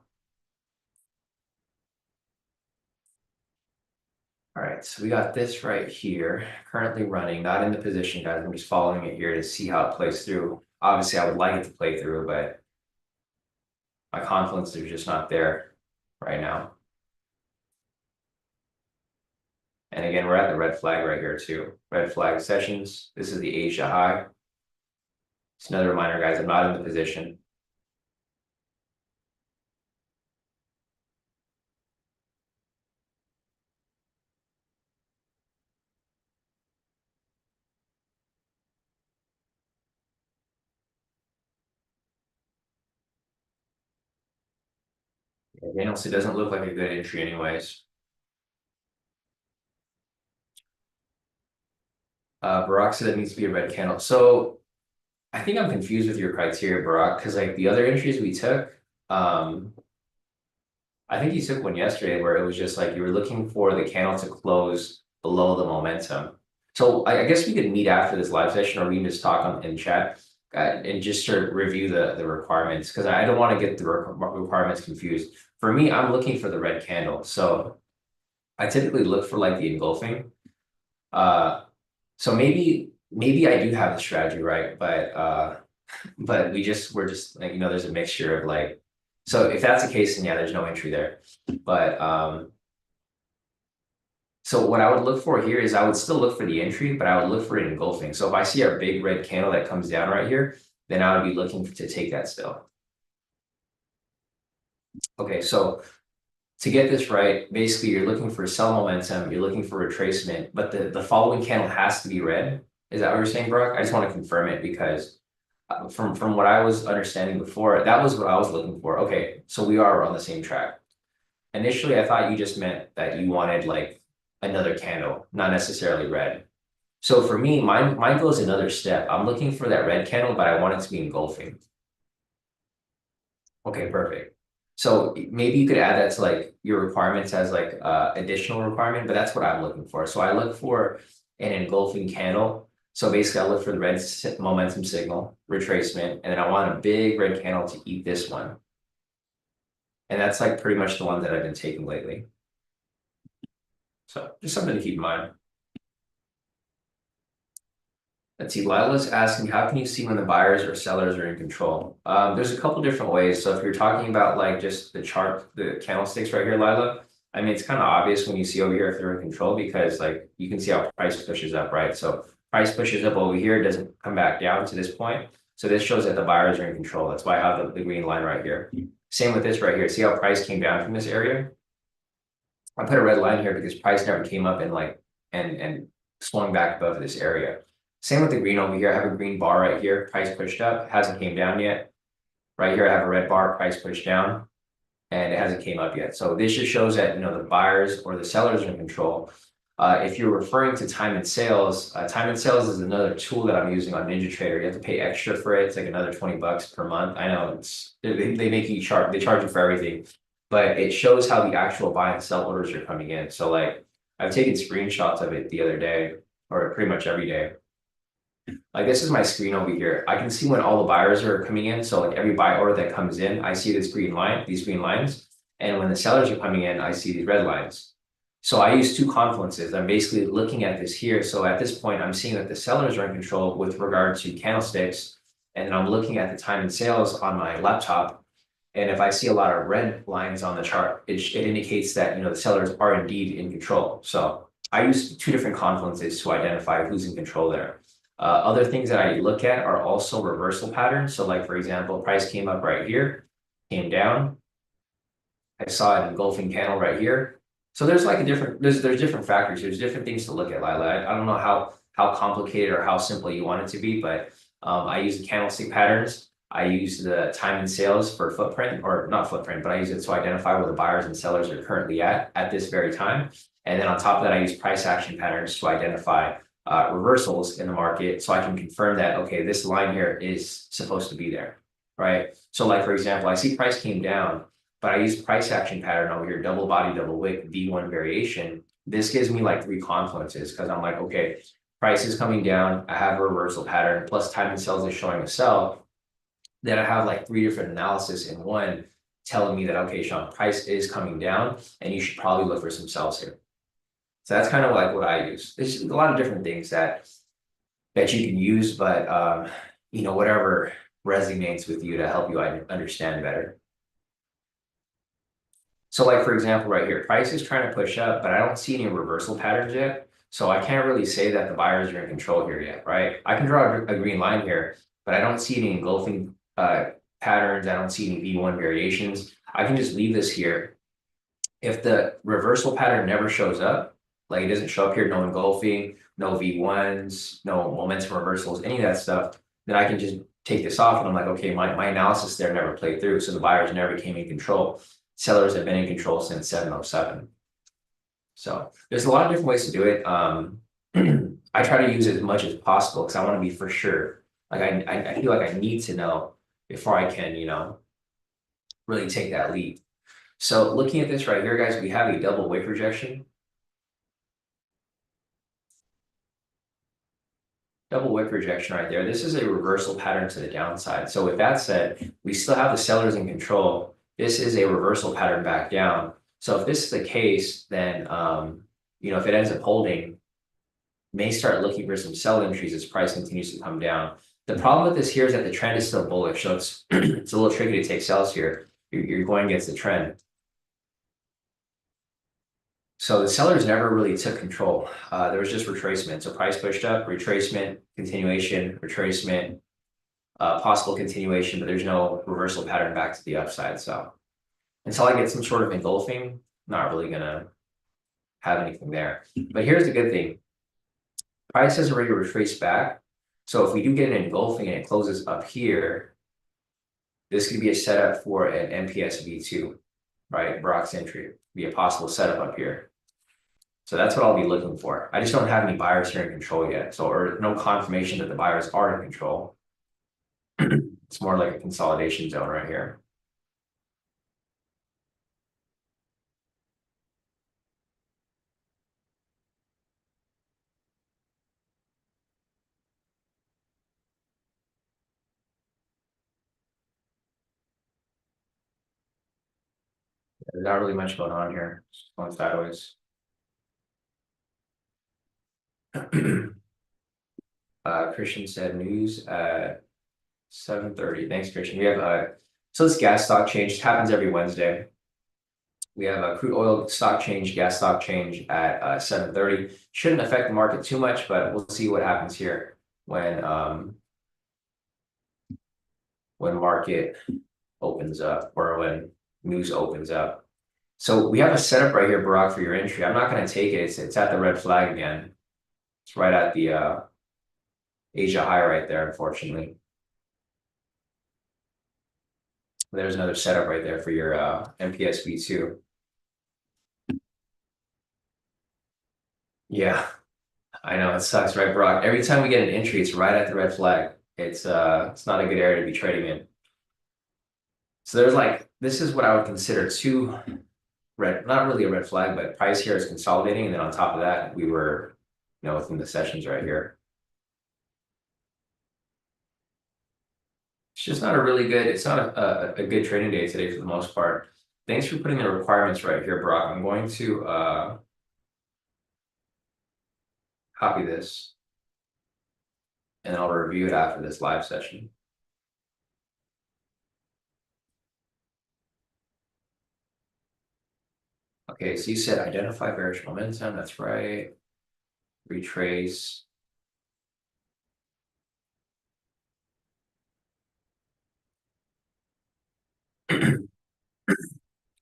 [SPEAKER 1] All right, so we got this right here, currently running, not in the position, guys. I'm just following it here to see how it plays through. Obviously, I would like it to play through, but my confidence is just not there right now. And again, we're at the red flag right here too. Red flag sessions. This is the Asia high. It's another reminder, guys, I'm not in the position. Daniel, it doesn't look like a good entry anyways. Barack said it needs to be a red candle. So I think I'm confused with your criteria, Barack, because like the other entries we took, I think you took one yesterday where it was just like you were looking for the candle to close below the momentum. So I guess we could meet after this live session, or we can just talk in chat and just sort of review the requirements, because I don't want to get the requirements confused. For me, I'm looking for the red candle. So I typically look for like the engulfing. So maybe I do have the strategy right, but we're just like, there's a mixture of like, so if that's the case, then yeah, there's no entry there. But so what I would look for here is I would still look for the entry, but I would look for it engulfing. So if I see a big red candle that comes down right here, then I would be looking to take that still. Okay, so to get this right, basically you're looking for sell momentum, you're looking for retracement, but the following candle has to be red. Is that what you're saying, Brock? I just want to confirm it because from what I was understanding before, that was what I was looking for. Okay, so we are on the same track. Initially, I thought you just meant that you wanted like another candle, not necessarily red. So for me, mine goes another step. I'm looking for that red candle, but I want it to be engulfing. Okay, perfect. So maybe you could add that to like your requirements as like additional requirement, but that's what I'm looking for. So I look for an engulfing candle. So basically I look for the red momentum signal, retracement, and then I want a big red candle to eat this one. And that's like pretty much the one that I've been taking lately. So just something to keep in mind. Let's see, Lila's asking, how can you see when the buyers or sellers are in control? There's a couple different ways. So if you're talking about like just the chart, the candlesticks right here, Lila, I mean, it's kind of obvious when you see over here if they're in control, because like you can see how price pushes up, right? So price pushes up over here, doesn't come back down to this point. So this shows that the buyers are in control. That's why I have the green line right here. Same with this right here. See how price came down from this area? I put a red line here because price never came up and like and swung back above this area. Same with the green over here. I have a green bar right here. Price pushed up, hasn't came down yet. Right here, I have a red bar, price pushed down, and it hasn't came up yet. So this just shows that the buyers or the sellers are in control. If you're referring to time and sales is another tool that I'm using on NinjaTrader. You have to pay extra for it. It's like another $20 per month. I know they make you charge, they charge you for everything, but it shows how the actual buy and sell orders are coming in. So like I've taken screenshots of it the other day, or pretty much every day. Like this is my screen over here. I can see when all the buyers are coming in. So like every buy order that comes in, I see this green line, these green lines. And when the sellers are coming in, I see these red lines. So I use two confluences. I'm basically looking at this here. So at this point, I'm seeing that the sellers are in control with regard to candlesticks. And then I'm looking at the time and sales on my laptop. And if I see a lot of red lines on the chart, it indicates that the sellers are indeed in control. So I use two different confluences to identify who's in control there. Other things that I look at are also reversal patterns. So like, for example, price came up right here, came down. I saw an engulfing candle right here. So there's like there's different factors. There's different things to look at, Lila. I don't know how complicated or how simple you want it to be, but I use the candlestick patterns. I use the time and sales for footprint, or not footprint, but I use it to identify where the buyers and sellers are currently at this very time. And then on top of that, I use price action patterns to identify reversals in the market, so I can confirm that, okay, this line here is supposed to be there, right? So like, for example, I see price came down, but I use price action pattern over here, double body, double wick, V1 variation. This gives me like three confluences, because I'm like, okay, price is coming down, I have a reversal pattern, plus time and sales is showing a sell. Then I have like three different analysis in one telling me that, okay, Sean, price is coming down and you should probably look for some sells here. So that's kind of like what I use. There's a lot of different things that you can use, but whatever resonates with you to help you understand better. So like, for example, right here, price is trying to push up, but I don't see any reversal patterns yet. So I can't really say that the buyers are in control here yet, right? I can draw a green line here, but I don't see any engulfing patterns. I don't see any V1 variations. I can just leave this here. If the reversal pattern never shows up, like it doesn't show up here, no engulfing, no V1s, no momentum reversals, any of that stuff, then I can just take this off and I'm like, okay, my analysis there never played through. So the buyers never came in control. Sellers have been in control since 707. So there's a lot of different ways to do it. I try to use it as much as possible because I want to be for sure. Like I feel like I need to know before I can, really take that lead. So looking at this right here, guys, we have a double wick rejection. Double wick rejection right there. This is a reversal pattern to the downside. So with that said, we still have the sellers in control. This is a reversal pattern back down. So if this is the case, then, if it ends up holding, may start looking for some sell entries as price continues to come down. The problem with this here is that the trend is still bullish. So it's, it's a little tricky to take sells here. You're going against the trend. So the sellers never really took control. There was just retracement. So price pushed up, retracement, continuation, retracement, possible continuation, but there's no reversal pattern back to the upside. So until I get some sort of engulfing, not really gonna have anything there. But here's the good thing. Price has already retraced back. So if we do get an engulfing and it closes up here, this could be a setup for an MPS V2, right? Brock's entry, be a possible setup up here. So that's what I'll be looking for. I just don't have any buyers here in control yet. So, or no confirmation that the buyers are in control. It's more like a consolidation zone right here. There's not really much going on here. Just going sideways. Christian said news at 7:30. Thanks, Christian. We have so this gas stock change. It happens every Wednesday. We have a crude oil stock change, gas stock change at 7:30. Shouldn't affect the market too much, but we'll see what happens here when market opens up or when news opens up. So we have a setup right here, Barack, for your entry. I'm not going to take it. It's at the red flag again. It's right at the Asia high right there, unfortunately. There's another setup right there for your MPS V2. Yeah, I know it sucks, right, Brock? Every time we get an entry, it's right at the red flag. It's not a good area to be trading in. So there's like, this is what I would consider two red, not really a red flag, but price here is consolidating. And then on top of that, we were, within the sessions right here. It's just not a really good, it's not a good trading day today for the most part. Thanks for putting the requirements right here, Brock. I'm going to copy this and I'll review it after this live session. Okay, so you said identify bearish momentum. That's right. Retrace.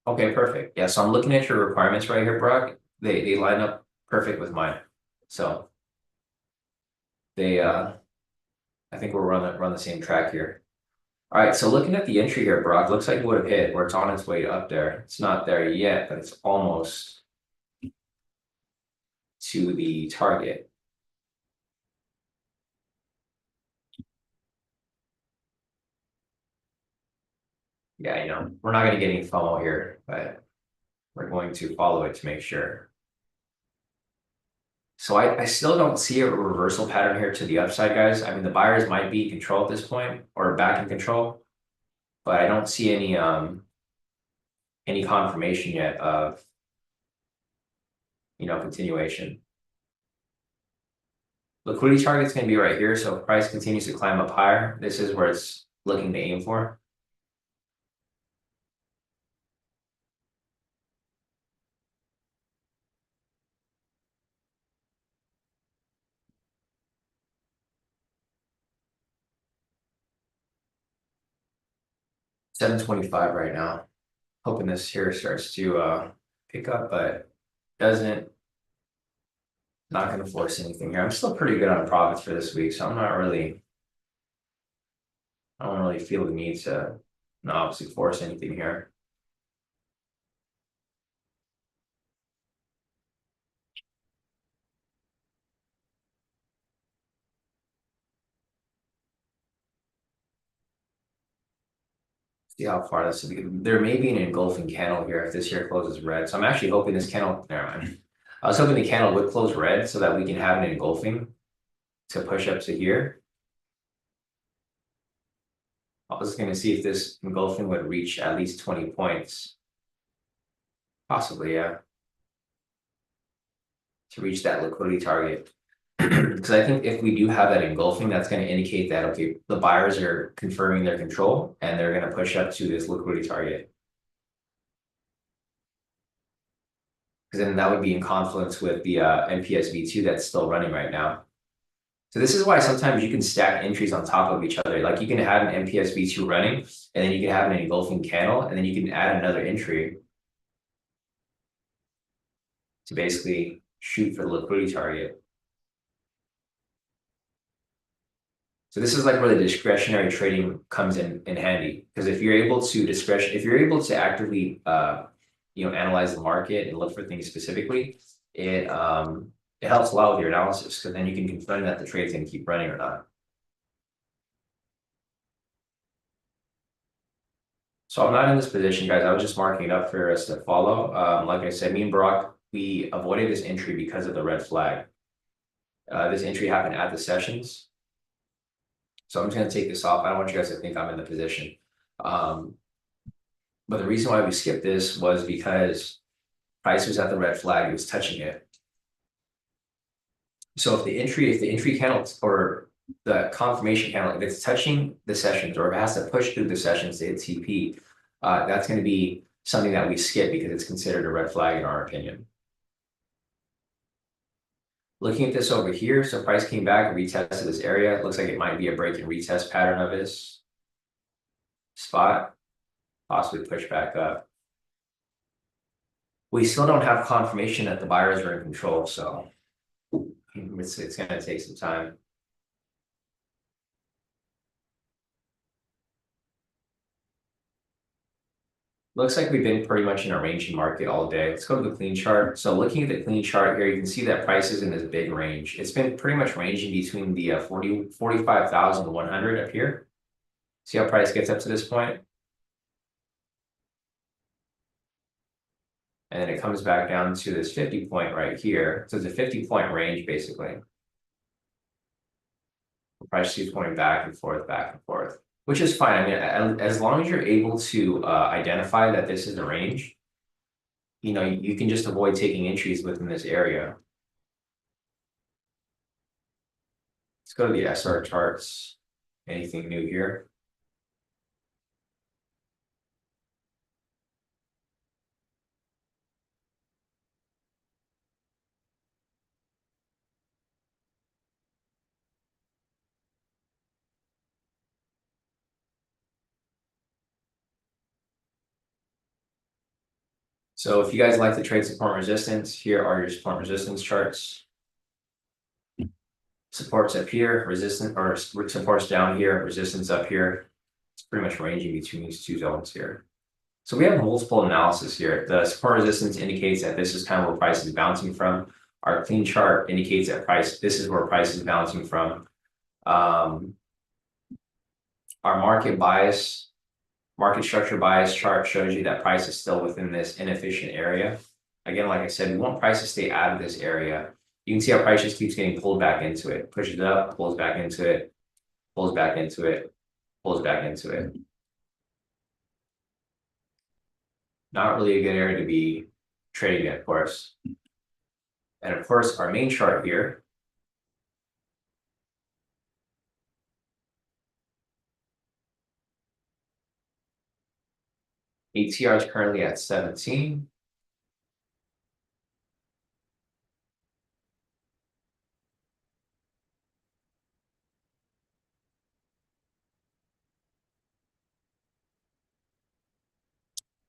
[SPEAKER 1] Okay, perfect. Yeah, so I'm looking at your requirements right here, Brock. They line up perfect with mine. So they I think we'll run the same track here. All right, so looking at the entry here, Brock, looks like it would have hit where it's on its way up there. It's not there yet, but it's almost to the target. Yeah, we're not going to get any FOMO here, but we're going to follow it to make sure. So I still don't see a reversal pattern here to the upside, guys. I mean, the buyers might be in control at this point or back in control, but I don't see any confirmation yet of, continuation. Liquidity target's going to be right here. So if price continues to climb up higher, this is where it's looking to aim for. 7:25 right now. Hoping this here starts to pick up, but doesn't. Not going to force anything here. I'm still pretty good on profits for this week, so I don't really feel the need to obviously force anything here. See how far this will be. There may be an engulfing candle here if this here closes red. So I'm actually hoping this candle, never mind. I was hoping the candle would close red so that we can have an engulfing to push up to here. I was going to see if this engulfing would reach at least 20 points. Possibly, yeah. To reach that liquidity target. Because I think if we do have that engulfing, that's going to indicate that, okay, the buyers are confirming their control and they're going to push up to this liquidity target. Because then that would be in confluence with the NPSV2 that's still running right now. So this is why sometimes you can stack entries on top of each other. Like you can have an NPSV2 running, and then you can have an engulfing candle, and then you can add another entry to basically shoot for the liquidity target. So this is like where the discretionary trading comes in handy. Because if you're able to if you're able to actively analyze the market and look for things specifically, it helps a lot with your analysis because then you can confirm that the trade's going to keep running or not. So I'm not in this position, guys. I was just marking it up for us to follow. Like I said, me and Barack, we avoided this entry because of the red flag. This entry happened at the sessions. So I'm just going to take this off. I don't want you guys to think I'm in the position. But the reason why we skipped this was because price was at the red flag, it was touching it. So if the entry candle or the confirmation candle, if it's touching the sessions or if it has to push through the sessions to hit TP, that's going to be something that we skip because it's considered a red flag in our opinion. Looking at this over here, so price came back, retested this area. It looks like it might be a break and retest pattern of this spot, possibly push back up. We still don't have confirmation that the buyers are in control, so it's going to take some time. Looks like we've been pretty much in a ranging market all day. Let's go to the clean chart. So looking at the clean chart here, you can see that price is in this big range. It's been pretty much ranging between the 45,100 up here. See how price gets up to this point? And then it comes back down to this 50 point right here. So it's a 50-point range, basically. The price keeps going back and forth, which is fine. I mean, as long as you're able to identify that this is the range, you can just avoid taking entries within this area. Let's go to the SR charts. Anything new here? So if you guys like to trade support and resistance, here are your support and resistance charts. Supports up here, resistance or supports down here, resistance up here. It's pretty much ranging between these two zones here. So we have multiple analysis here. The support resistance indicates that this is kind of where price is bouncing from. Our clean chart indicates that this is where price is bouncing from. Our market structure bias chart shows you that price is still within this inefficient area. Again, like I said, we want price to stay out of this area. You can see how price just keeps getting pulled back into it, pushes it up, pulls back into it, pulls back into it, pulls back into it. Not really a good area to be trading at, of course. And of course, our main chart here. ATR is currently at 17.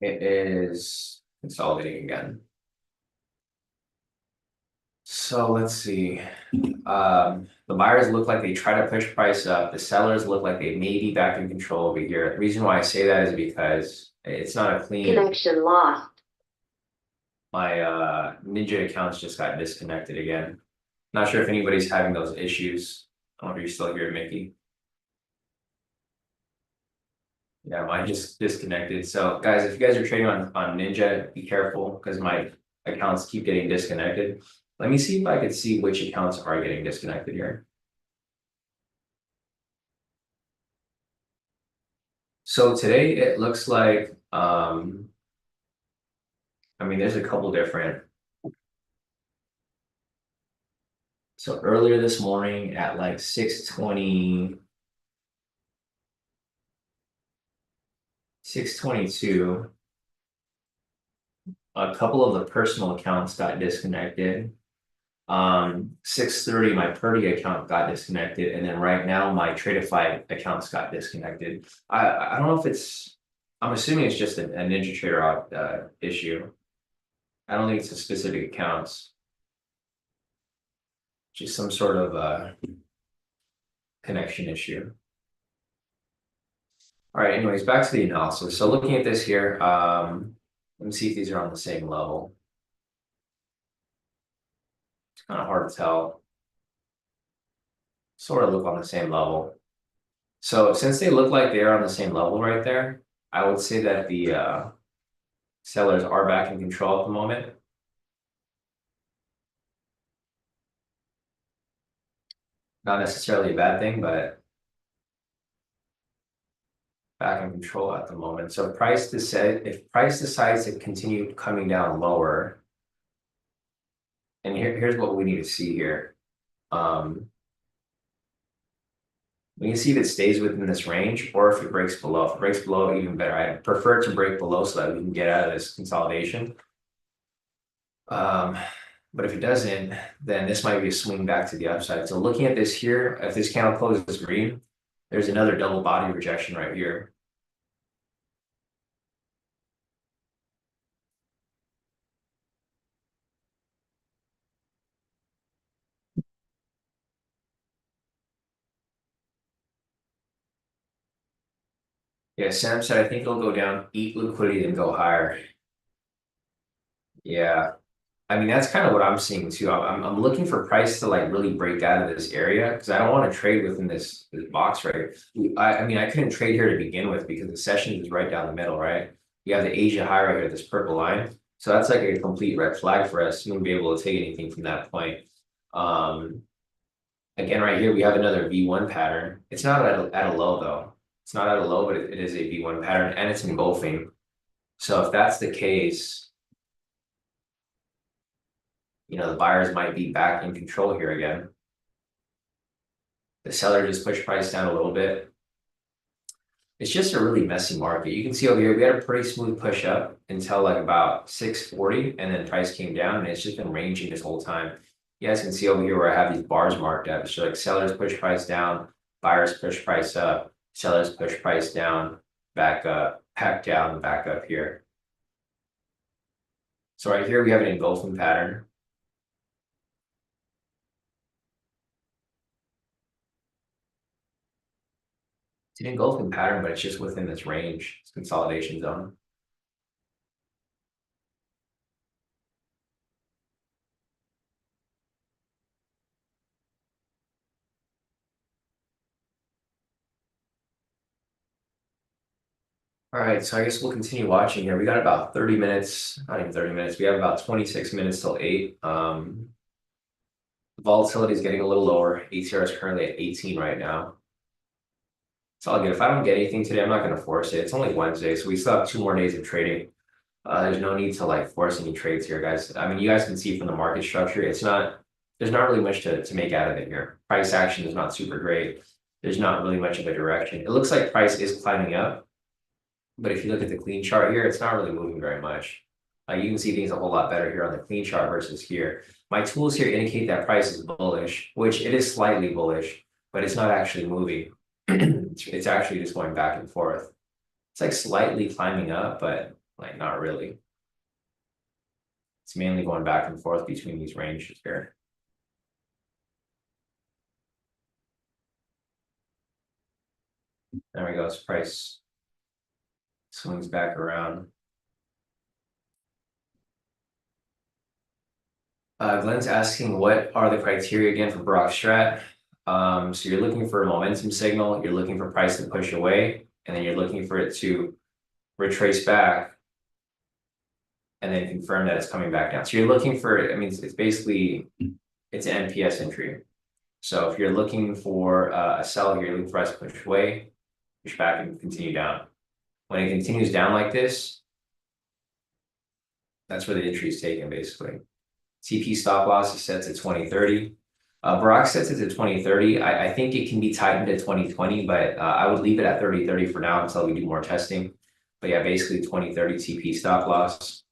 [SPEAKER 1] It is consolidating again. So let's see. The buyers look like they try to push price up. The sellers look like they may be back in control over here. The reason why I say that is because it's not a clean.
[SPEAKER 2] Connection lost.
[SPEAKER 1] My Ninja accounts just got disconnected again. Not sure if anybody's having those issues. I don't know if you're still here, Mickey. Yeah, mine just disconnected. So guys, if you guys are trading on Ninja, be careful because my accounts keep getting disconnected. Let me see if I can see which accounts are getting disconnected here. So today it looks like, I mean, there's a couple different. So earlier this morning at like 6:20, 6:22, a couple of the personal accounts got disconnected. 6:30, my Purdy account got disconnected, and then right now my Tradeify accounts got disconnected. I don't know if it's, I'm assuming it's just a Ninja Trader issue. I don't think it's a specific accounts. Just some sort of connection issue. All right, anyways, back to the analysis. So looking at this here, let me see if these are on the same level. It's kind of hard to tell. Sort of look on the same level. So since they look like they're on the same level right there, I would say that the sellers are back in control at the moment. Not necessarily a bad thing, but back in control at the moment. So if price decides to continue coming down lower, and here's what we need to see here. We can see if it stays within this range or if it breaks below. If it breaks below, even better. I prefer to break below so that we can get out of this consolidation. But if it doesn't, then this might be a swing back to the upside. So looking at this here, if this candle closes green, there's another double body rejection right here. Yeah, Sam said, I think it'll go down, eat liquidity, then go higher. Yeah. I mean, that's kind of what I'm seeing too. I'm looking for price to like really break out of this area because I don't want to trade within this box right here. I mean, I couldn't trade here to begin with because the session is right down the middle, right? You have the Asia high right here, this purple line. So that's like a complete red flag for us. You wouldn't be able to take anything from that point. Again, right here, we have another V1 pattern. It's not at a low though. It's not at a low, but it is a V1 pattern and it's engulfing. So if that's the case, you know, the buyers might be back in control here again. The seller just pushed price down a little bit. It's just a really messy market. You can see over here, we had a pretty smooth push up until like about 640, and then price came down, and it's just been ranging this whole time. You guys can see over here where I have these bars marked up. So like sellers push price down, buyers push price up, sellers push price down, back up, back down, back up here. So right here, we have an engulfing pattern. It's an engulfing pattern, but it's just within this range, it's consolidation zone. All right, so I guess we'll continue watching here. We got about 30 minutes, not even 30 minutes. We have about 26 minutes till 8. Volatility is getting a little lower. ATR is currently at 18 right now. It's all good. If I don't get anything today, I'm not going to force it. It's only Wednesday, so we still have 2 more days of trading. There's no need to like force any trades here, guys. I mean, you guys can see from the market structure, there's not really much to make out of it here. Price action is not super great. There's not really much of a direction. It looks like price is climbing up. But if you look at the clean chart here, it's not really moving very much. You can see things a whole lot better here on the clean chart versus here. My tools here indicate that price is bullish, which it is slightly bullish, but it's not actually moving. It's actually just going back and forth. It's like slightly climbing up, but Like not really. It's mainly going back and forth between these ranges here. There we go. Its price swings back around. Glenn's asking, what are the criteria again for Brock Strat? So you're looking for a momentum signal, you're looking for price to push away, and then you're looking for it to retrace back and then confirm that it's coming back down. So you're looking for, I mean, it's basically, it's an NPS entry. So if you're looking for a sell here, you're looking for price to push away, push back and continue down. When it continues down like this, that's where the entry is taken basically. TP stop loss is set to 2030. Brock sets it to 2030. I think it can be tightened to 2020, but I would leave it at 3030 for now until we do more testing. But yeah, basically 2030 TP stop loss.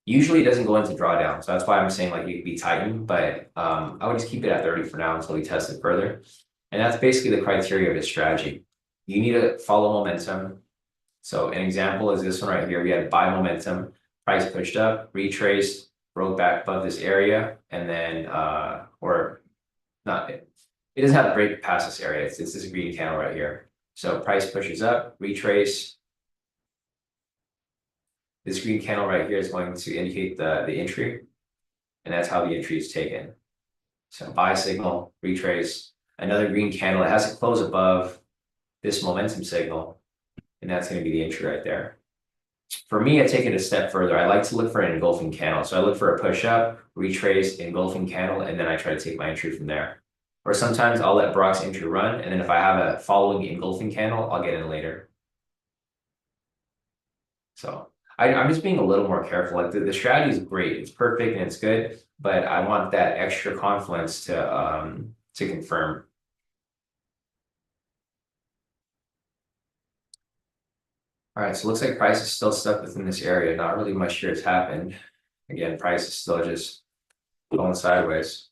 [SPEAKER 1] Usually it doesn't go into drawdown, so that's why I'm saying like it could be tightened, but I would just keep it at 30 for now until we test it further. And that's basically the criteria of this strategy. You need to follow momentum. So an example is this one right here. We had buy momentum, price pushed up, retraced, broke back above this area, and then or not, it doesn't have to break past this area. It's this green candle right here. So price pushes up, retrace. This green candle right here is going to indicate the entry, and that's how the entry is taken. So buy signal, retrace, another green candle. It has to close above this momentum signal, and that's going to be the entry right there. For me, I take it a step further. I like to look for an engulfing candle. So I look for a push up, retrace, engulfing candle, and then I try to take my entry from there. Or sometimes I'll let Brock's entry run, and then if I have a following engulfing candle, I'll get in later. So I'm just being a little more careful. Like the strategy is great, it's perfect and it's good, but I want that extra confluence to confirm. All right, so it looks like price is still stuck within this area. Not really much here has happened. Again, price is still just going sideways.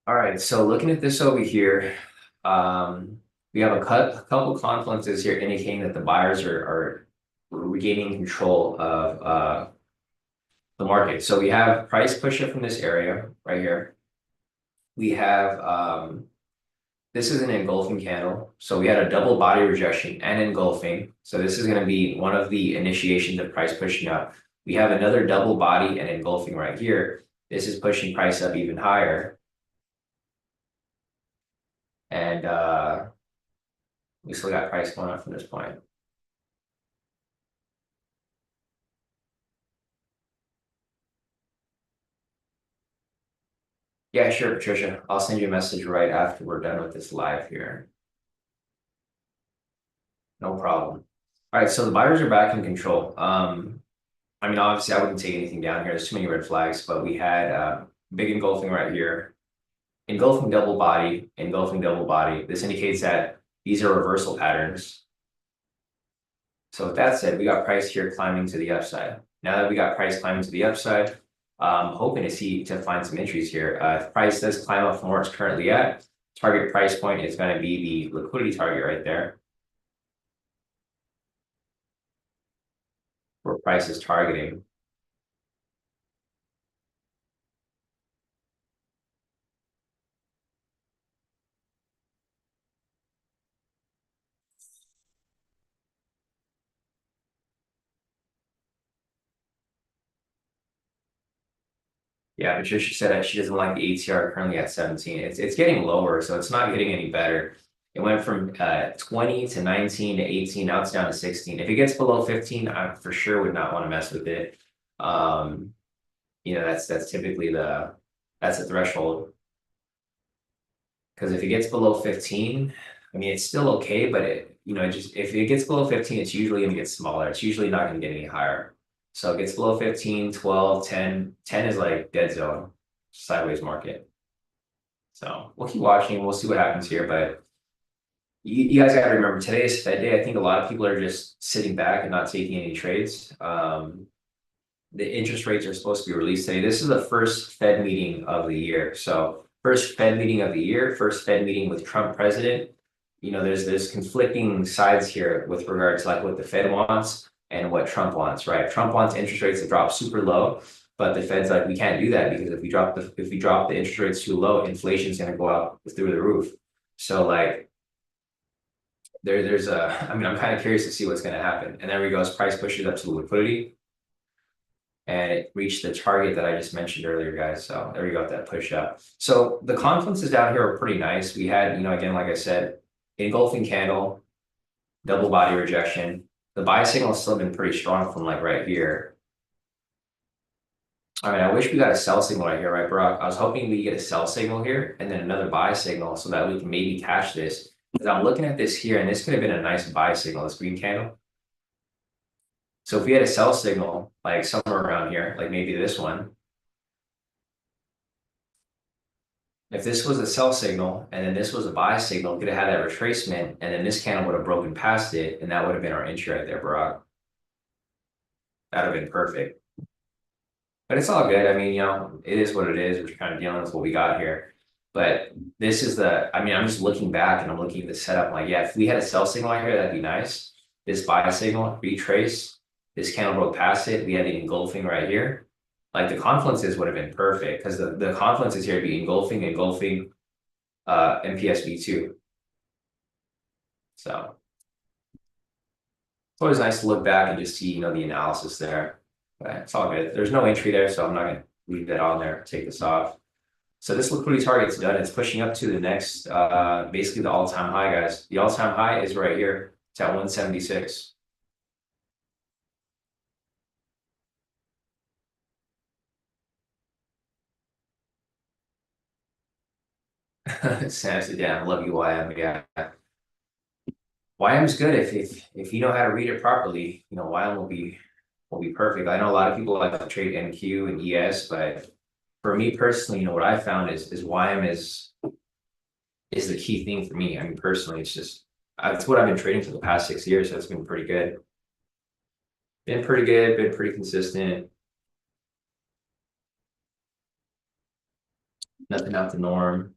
[SPEAKER 1] All right, so looking at this over here, we have a couple confluences here indicating that the buyers are regaining control of the market. So we have price push up from this area right here. We have this is an engulfing candle. So we had a double body rejection and engulfing. So this is going to be one of the initiations of price pushing up. We have another double body and engulfing right here. This is pushing price up even higher. And we still got price going up from this point. Yeah, sure, Patricia. I'll send you a message right after we're done with this live here. No problem. All right, so the buyers are back in control. I mean, obviously, I wouldn't take anything down here. There's too many red flags, but we had big engulfing right here, engulfing double body, engulfing double body. This indicates that these are reversal patterns. So with that said, we got price here climbing to the upside. Now that we got price climbing to the upside, I'm hoping to find some entries here. If price does climb up from where it's currently at, target price point is going to be the liquidity target right there, where price is targeting. Yeah, Patricia said that she doesn't like the ATR currently at 17. It's getting lower, so it's not getting any better. It went from 20 to 19 to 18. Now it's down to 16. If it gets below 15, I for sure would not want to mess with it. You know, that's typically that's a threshold. Because if it gets below 15, I mean, it's still okay, but it just if it gets below 15, it's usually going to get smaller. It's usually not going to get any higher. So it gets below 15, 12, 10. 10 is like dead zone, sideways market. So we'll keep watching. We'll see what happens here. But you guys got to remember today is Fed day. I think a lot of people are just sitting back and not taking any trades. The interest rates are supposed to be released today. This is the first Fed meeting of the year. So first Fed meeting of the year, first Fed meeting with Trump president. There's conflicting sides here with regards to like what the Fed wants and what Trump wants, right? Trump wants interest rates to drop super low, but the Fed's like, we can't do that because if we drop the interest rates too low, inflation's gonna go up through the roof. So like I mean, I'm kind of curious to see what's gonna happen. And there we go, as price pushes up to the liquidity. And it reached the target that I just mentioned earlier, guys. So there we go, that push up. So the confluences down here are pretty nice. We had, again, like I said, engulfing candle, double body rejection. The buy signal has still been pretty strong from like right here. I mean, I wish we got a sell signal right here, right, Brock? I was hoping we get a sell signal here and then another buy signal so that we can maybe catch this. Because I'm looking at this here, and this could have been a nice buy signal, this green candle. So if we had a sell signal, like somewhere around here, like maybe this one, if this was a sell signal and then this was a buy signal, could have had that retracement, and then this candle would have broken past it, and that would have been our entry right there, Brock. That would have been perfect. But it's all good. I mean, it is what it is. We're kind of dealing with what we got here. But this is I mean, I'm just looking back and I'm looking at the setup. Like, yeah, if we had a sell signal right here, that'd be nice. This buy signal, retrace. This candle broke past it. We had the engulfing right here. Like the confluences would have been perfect because the confluences here would be engulfing, MPSB2. So it's always nice to look back and just see, the analysis there. But it's all good. There's no entry there, so I'm not gonna leave that on there. Take this off. So this liquidity target's done. It's pushing up to the next, basically the all-time high, guys. The all-time high is right here. It's at 176. Sam said, yeah, I love you, YM. Yeah. YM is good if you know how to read it properly, YM will be perfect. I know a lot of people like to trade NQ and ES, but for me personally, what I found is YM is the key thing for me. I mean, personally, it's just that's what I've been trading for the past 6 years, so it's been pretty good. Been pretty good, been pretty consistent. Nothing out the norm.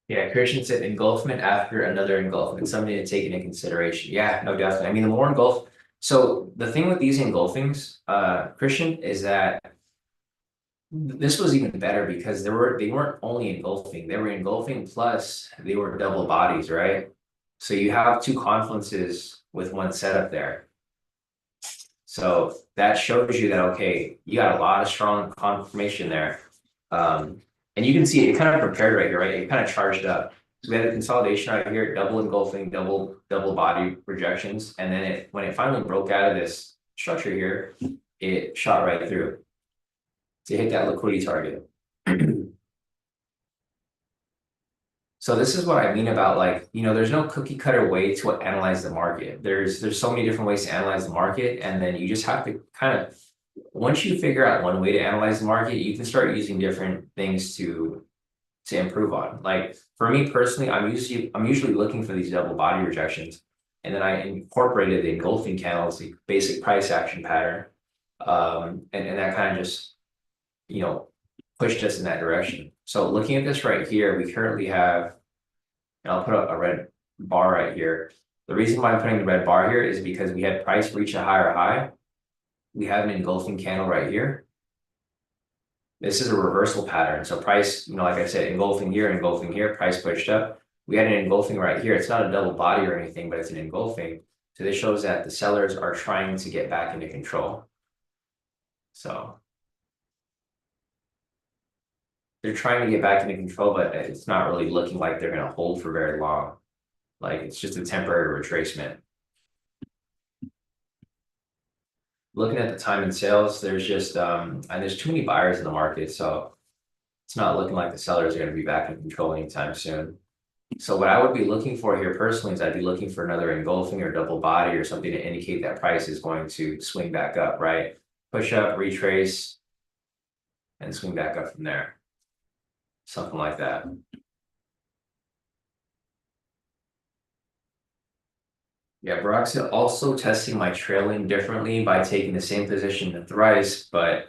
[SPEAKER 1] Yeah, Christian said engulfment after another engulfment, something to take into consideration. Yeah, no, definitely. I mean, the more engulf. So the thing with these engulfings, Christian, is that this was even better because they weren't only engulfing, they were engulfing plus they were double bodies, right? So you have two confluences with one setup there. So that shows you that, okay, you got a lot of strong confirmation there. And you can see it kind of prepared right here, right? It kind of charged up. So we had a consolidation right here, double engulfing, double body rejections. And then when it finally broke out of this structure here, it shot right through to hit that liquidity target. So this is what I mean about like, there's no cookie cutter way to analyze the market. There's so many different ways to analyze the market, and then you just have to kind of, once you figure out one way to analyze the market, you can start using different things to improve on. Like for me personally, I'm usually looking for these double body rejections, and then I incorporated the engulfing candles, the basic price action pattern, and that kind of just pushed us in that direction. So looking at this right here, we currently have, and I'll put a red bar right here. The reason why I'm putting the red bar here is because we had price reach a higher high. We have an engulfing candle right here. This is a reversal pattern. So price, like I said, engulfing here, price pushed up. We had an engulfing right here. It's not a double body or anything, but it's an engulfing. So this shows that the sellers are trying to get back into control. So they're trying to get back into control, but it's not really looking like they're going to hold for very long. Like it's just a temporary retracement. looking at the time and sales, there's just and there's too many buyers in the market, so it's not looking like the sellers are going to be back in control anytime soon. So what I would be looking for here personally is I'd be looking for another engulfing or double body or something to indicate that price is going to swing back up, right? Push up, retrace, and swing back up from there. Something like that. Yeah, Brock's also testing my trailing differently by taking the same position thrice, but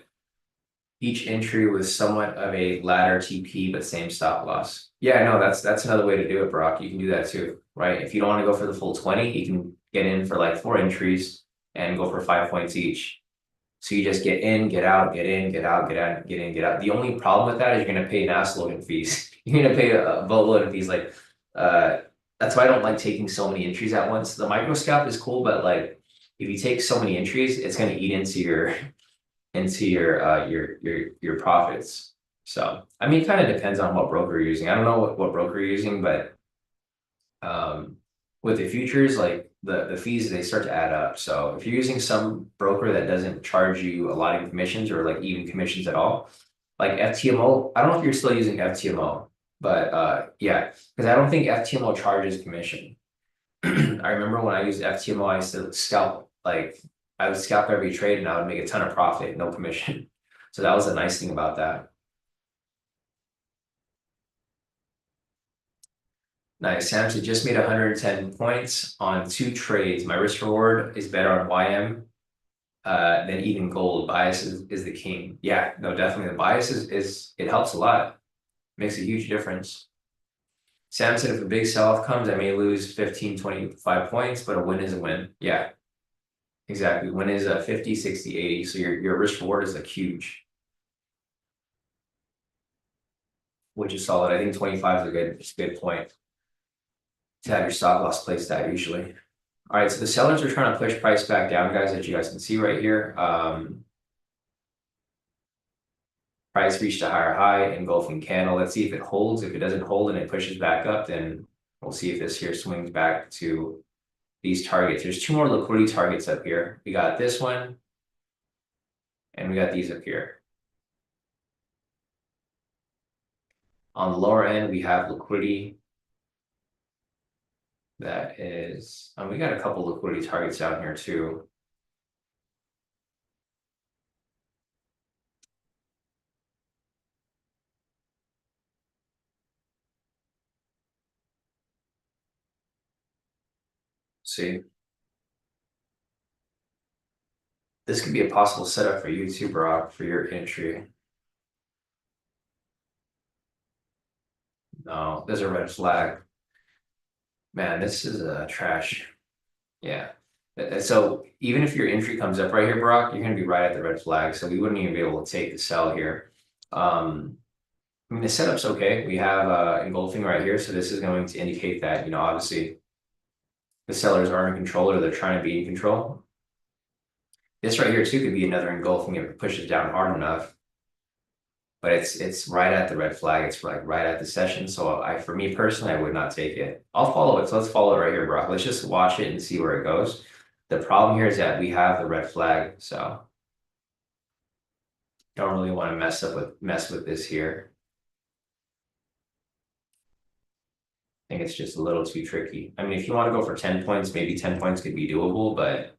[SPEAKER 1] each entry with somewhat of a ladder TP, but same stop loss. Yeah, no, that's another way to do it, Brock. You can do that too, right? If you don't want to go for the full 20, you can get in for like 4 entries and go for 5 points each. So you just get in, get out, get in, get out, get out, get in, get out. The only problem with that is you're gonna pay NAS loading fees. You're gonna pay a boatload of fees. Like, uh, that's why I don't like taking so many entries at once. The micro scalp is cool, but like if you take so many entries, it's gonna eat into your profits. So I mean, it kind of depends on what broker you're using. I don't know what broker you're using, but with the futures, like the fees, they start to add up. So if you're using some broker that doesn't charge you a lot of commissions or like even commissions at all, like FTMO, I don't know if you're still using FTMO, but yeah, because I don't think FTMO charges commission. I remember when I used FTMO, I used to scalp, like I would scalp every trade and I would make a ton of profit, no commission. So that was a nice thing about that. Nice. Samson just made 110 points on 2 trades. My risk reward is better on YM than even gold. Bias is the king. Yeah, no, definitely. The bias is it helps a lot. Makes a huge difference. Sam said if a big sell-off comes, I may lose 15, 25 points, but a win is a win. Yeah, exactly. Win is a 50, 60, 80. So your risk reward is like huge, which is solid. I think 25 is a good point to have your stop loss placed at usually. All right, so the sellers are trying to push price back down, guys, as you guys can see right here. Price reached a higher high, engulfing candle. Let's see if it holds. If it doesn't hold and it pushes back up, then we'll see if this here swings back to these targets. There's 2 more liquidity targets up here. We got this one, and we got these up here. On the lower end, we have liquidity. That is, we got a couple liquidity targets down here too. See, this could be a possible setup for you too, Brock, for your entry. No, there's a red flag. Man, this is a trash. Yeah. So even if your entry comes up right here, Brock, you're gonna be right at the red flag. So we wouldn't even be able to take the sell here. I mean, the setup's okay. We have engulfing right here. So this is going to indicate that, obviously the sellers are in control or they're trying to be in control. This right here too could be another engulfing if it pushes down hard enough. But it's right at the red flag. It's like right at the session. So for me personally, I would not take it. I'll follow it. So let's follow it right here, Brock. Let's just watch it and see where it goes. The problem here is that we have the red flag, so don't really want to mess with this here. I think it's just a little too tricky. I mean, if you want to go for 10 points, maybe 10 points could be doable, but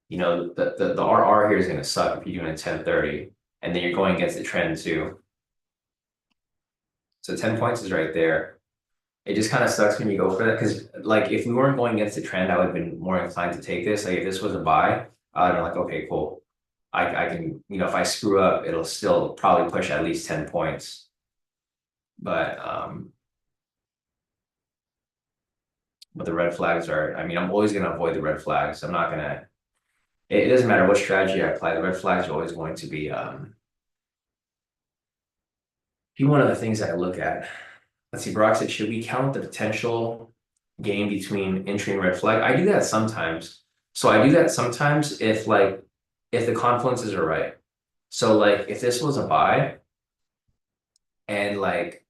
[SPEAKER 1] the RR here is going to suck if you're doing a 10-30, and then you're going against the trend too. So 10 points is right there. It just kind of sucks when you go for that because, like, if we weren't going against the trend, I would have been more inclined to take this. Like, if this was a buy, I'd be like, okay, cool. I can, if I screw up, it'll still probably push at least 10 points. But the red flags are, I mean, I'm always going to avoid the red flags. I'm not going to, it doesn't matter what strategy I apply. The red flags are always going to be one of the things that I look at. Let's see, Brock said, should we count the potential gain between entry and red flag? I do that sometimes. So I do that sometimes if the confluences are right. So like if this was a buy and like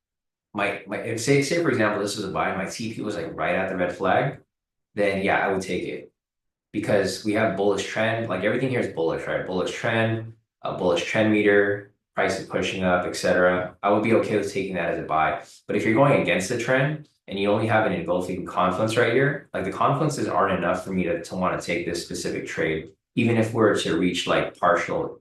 [SPEAKER 1] if say for example this was a buy and my TP was like right at the red flag, then yeah, I would take it. because we have bullish trend, like everything here is bullish, right? Bullish trend, a bullish trend meter, price is pushing up, etc. I would be okay with taking that as a buy. But if you're going against the trend and you only have an engulfing confluence right here, like the confluences aren't enough for me to want to take this specific trade, even if we're to reach like partial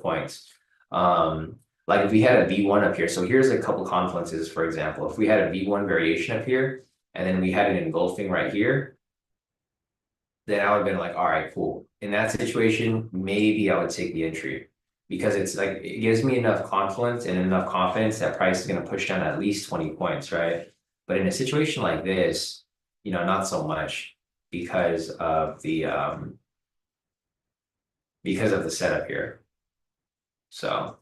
[SPEAKER 1] points. Like if we had a V1 up here, so here's a couple confluences, for example. If we had a V1 variation up here, and then we had an engulfing right here, then I would have been like, all right, cool. In that situation, maybe I would take the entry because it's like it gives me enough confidence and enough confidence that price is going to push down at least 20 points, right? But in a situation like this, not so much because of the setup here. So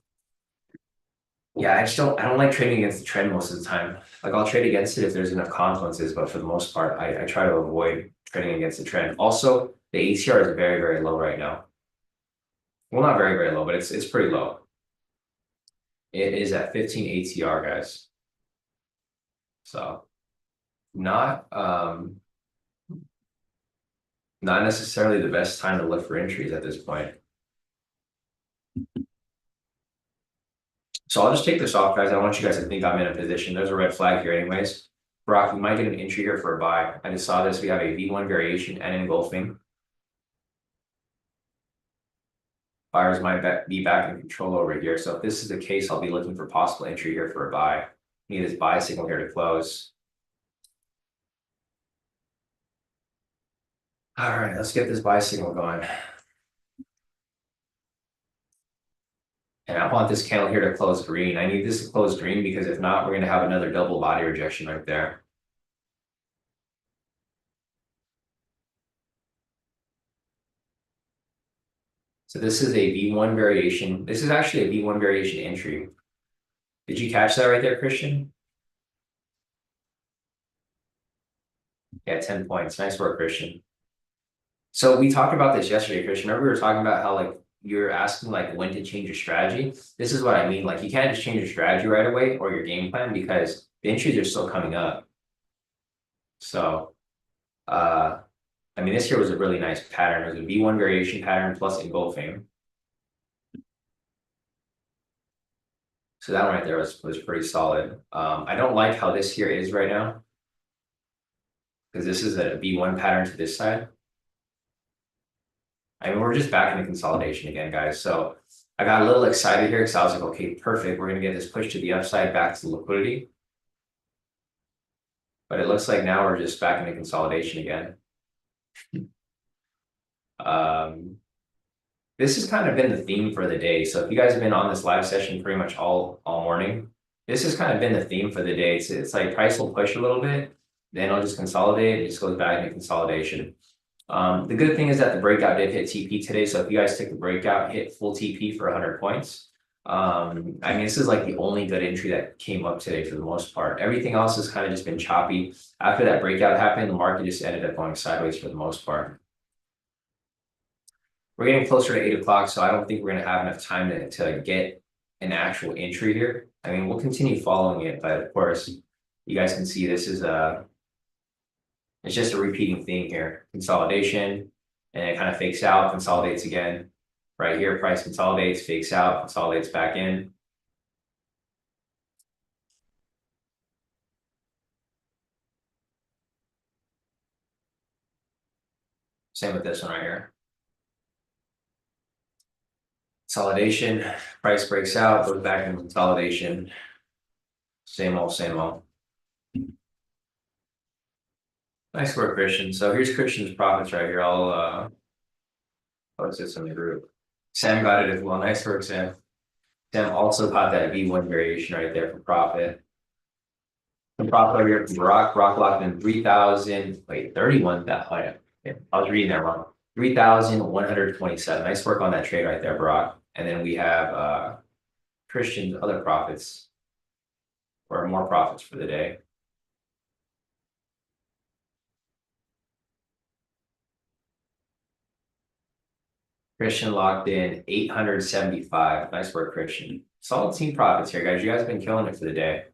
[SPEAKER 1] yeah, I don't like trading against the trend most of the time. Like I'll trade against it if there's enough confluences, but for the most part, I try to avoid trading against the trend. Also, the ATR is very, very low right now. Well, not very, very low, but it's pretty low. It is at 15 ATR, guys. So not necessarily the best time to look for entries at this point. So I'll just take this off, guys. I don't want you guys to think I'm in a position. There's a red flag here anyways. Brock, we might get an entry here for a buy. I just saw this. We have a V1 variation and engulfing. Buyers might be back in control over here. So if this is the case, I'll be looking for possible entry here for a buy. Need this buy signal here to close. All right, let's get this buy signal going. And I want this candle here to close green. I need this to close green because if not, we're going to have another double body rejection right there. So this is a V1 variation. This is actually a V1 variation entry. Did you catch that right there, Christian? Yeah, 10 points. Nice work, Christian. So we talked about this yesterday, Christian. Remember we were talking about how like you're asking like when to change your strategy. This is what I mean. Like you can't just change your strategy right away or your game plan because the entries are still coming up. So I mean, this here was a really nice pattern. It was a V1 variation pattern plus engulfing. So that one right there was pretty solid. I don't like how this here is right now because this is a V1 pattern to this side. I mean, we're just back into consolidation again, guys. So I got a little excited here because I was like, okay, perfect. We're going to get this push to the upside back to liquidity. But it looks like now we're just back into consolidation again. This has kind of been the theme for the day. So if you guys have been on this live session pretty much all morning, this has kind of been the theme for the day. It's like price will push a little bit, then it'll just consolidate. It just goes back into consolidation. The good thing is that the breakout did hit TP today. So if you guys took the breakout, hit full TP for 100 points. I mean, this is like the only good entry that came up today for the most part. Everything else has kind of just been choppy. After that breakout happened, the market just ended up going sideways for the most part. We're getting closer to 8 o'clock, so I don't think we're going to have enough time to get an actual entry here. I mean, we'll continue following it, but of course, you guys can see this is it's just a repeating theme here. Consolidation, and it kind of fakes out, consolidates again. Right here, price consolidates, fakes out, consolidates back in. Same with this one right here. Consolidation, price breaks out, goes back into consolidation. Same old, same old. Nice work, Christian. So here's Christian's profits right here. I'll post this in the group. Sam got it as well. Nice work, Sam. Sam also caught that V1 variation right there for profit. The profit over here from Brock. Brock locked in 3,000. Wait, 31. That I was reading that wrong. 3,127. Nice work on that trade right there, Brock. And then we have Christian's other profits, or more profits for the day. Christian locked in 875. Nice work, Christian. Solid team profits here, guys. You guys have been killing it for the day.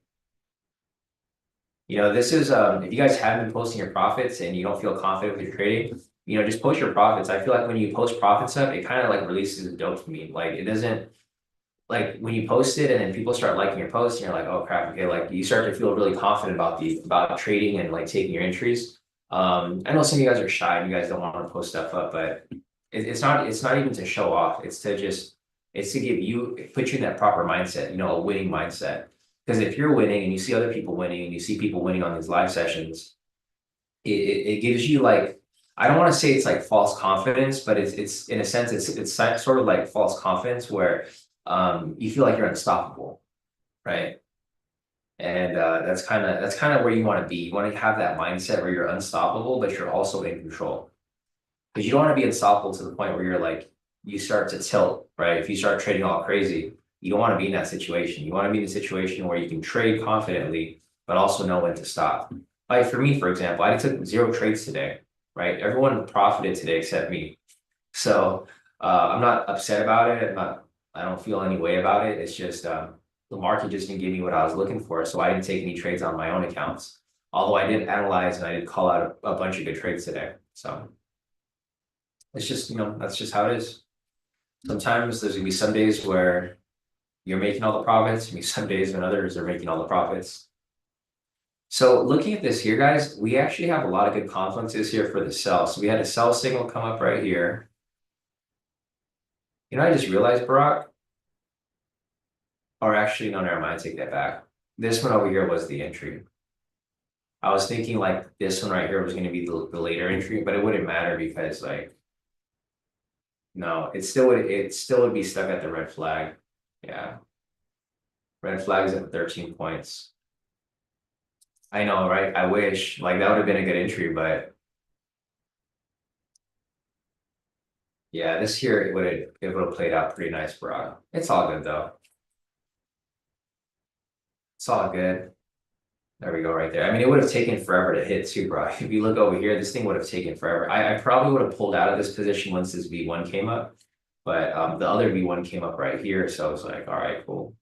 [SPEAKER 1] This is if you guys haven't been posting your profits and you don't feel confident with your trading, just post your profits. I feel like when you post profits up, it kind of like releases the dopamine. Like it doesn't like when you post it and then people start liking your post and you're like, oh crap, okay, like you start to feel really confident about trading and like taking your entries. I know some of you guys are shy and you guys don't want to post stuff up, but it's not even to show off. It's to put you in that proper mindset, a winning mindset. Because if you're winning and you see other people winning and you see people winning on these live sessions, it gives you like, I don't want to say it's like false confidence, but it's in a sense it's sort of like false confidence where you feel like you're unstoppable, right? And that's kind of where you want to be. You want to have that mindset where you're unstoppable, but you're also in control. Because you don't want to be unstoppable to the point where you're like you start to tilt, right? If you start trading all crazy, you don't want to be in that situation. You want to be in a situation where you can trade confidently, but also know when to stop. Like for me, for example, I took 0 trades today, right? Everyone profited today except me. So I'm not upset about it. I don't feel any way about it. It's just the market just didn't give me what I was looking for. So I didn't take any trades on my own accounts. Although I did analyze and I did call out a bunch of good trades today. So it's just, that's just how it is. Sometimes there's gonna be some days where you're making all the profits, maybe some days when others are making all the profits. So looking at this here, guys, we actually have a lot of good confluences here for the sell. So we had a sell signal come up right here. I just realized, Barack, or actually, no, never mind, take that back. This one over here was the entry. I was thinking like this one right here was going to be the later entry, but it wouldn't matter because like, no, it still would be stuck at the red flag. Yeah. Red flags at 13 points. I know, right? I wish like that would have been a good entry, but yeah, this here it would have played out pretty nice, bro. It's all good though. It's all good. There we go, right there. I mean, it would have taken forever to hit too, bro. If you look over here, this thing would have taken forever. I probably would have pulled out of this position once this V1 came up, but the other V1 came up right here, so I was like, all right, cool.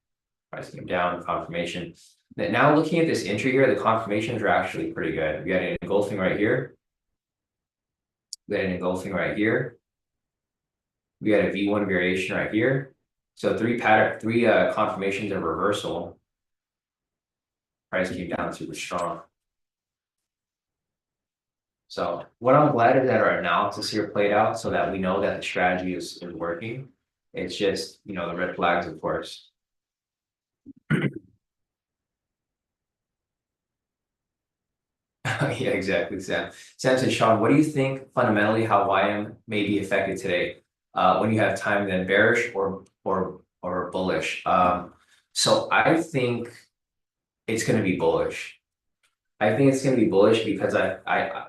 [SPEAKER 1] Price came down, confirmation. Now looking at this entry here, the confirmations are actually pretty good. We got an engulfing right here. We got an engulfing right here. We got a V1 variation right here. So three confirmations of reversal. Price came down super strong. So what I'm glad is that our analysis here played out so that we know that the strategy is working. It's just, the red flags, of course. Yeah, exactly, Sam. Sam said, Sean, what do you think fundamentally how YM may be affected today? When you have time, then bearish or bullish? So I think it's going to be bullish. I think it's going to be bullish because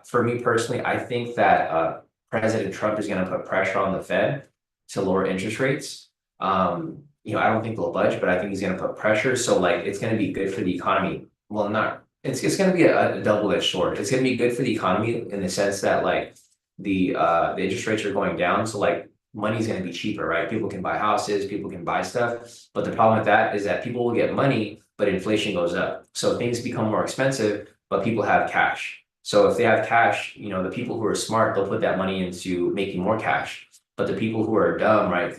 [SPEAKER 1] for me personally, I think that President Trump is going to put pressure on the Fed to lower interest rates. I don't think they'll budge, but I think he's going to put pressure. So like, it's going to be good for the economy. Well, not, it's going to be a double-edged sword. It's going to be good for the economy in the sense that like the interest rates are going down. So like money's going to be cheaper, right? People can buy houses, people can buy stuff. But the problem with that is that people will get money, but inflation goes up. So things become more expensive, but people have cash. So if they have cash, the people who are smart, they'll put that money into making more cash. But the people who are dumb, right,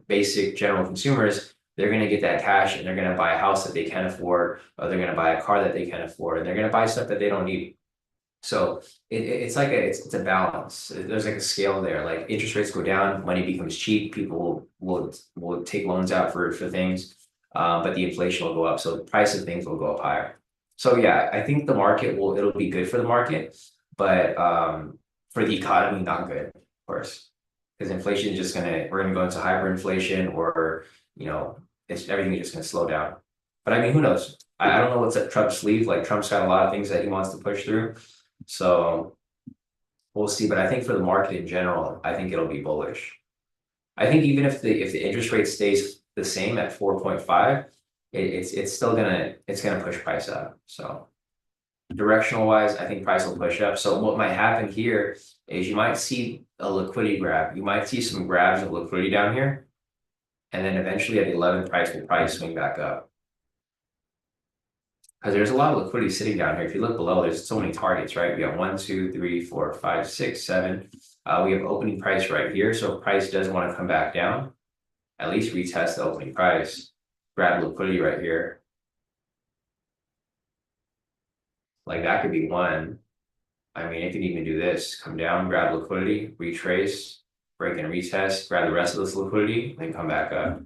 [SPEAKER 1] basic general consumers, they're going to get that cash and they're going to buy a house that they can't afford, or they're going to buy a car that they can't afford, and they're going to buy stuff that they don't need. So it's like it's a balance. There's like a scale there. Like interest rates go down, money becomes cheap. People will take loans out for things, but the inflation will go up. So the price of things will go up higher. So yeah, I think it'll be good for the market, but for the economy, not good, of course, because inflation is we're gonna go into hyperinflation, or everything is just gonna slow down. But I mean, who knows? I don't know what's at Trump's sleeve. Like Trump's got a lot of things that he wants to push through. So we'll see. But I think for the market in general, I think it'll be bullish. I think even if the interest rate stays the same at 4.5, it's still gonna push price up. So directional wise, I think price will push up. So what might happen here is you might see a liquidity grab. You might see some grabs of liquidity down here, and then eventually at the 11th price will probably swing back up. Because there's a lot of liquidity sitting down here. If you look below, there's so many targets, right? We got 1, 2, 3, 4, 5, 6, 7. We have opening price right here. So if price does want to come back down, at least retest the opening price, grab liquidity right here. Like that could be one. I mean, it could even do this, come down, grab liquidity, retrace, break and retest, grab the rest of this liquidity, then come back up.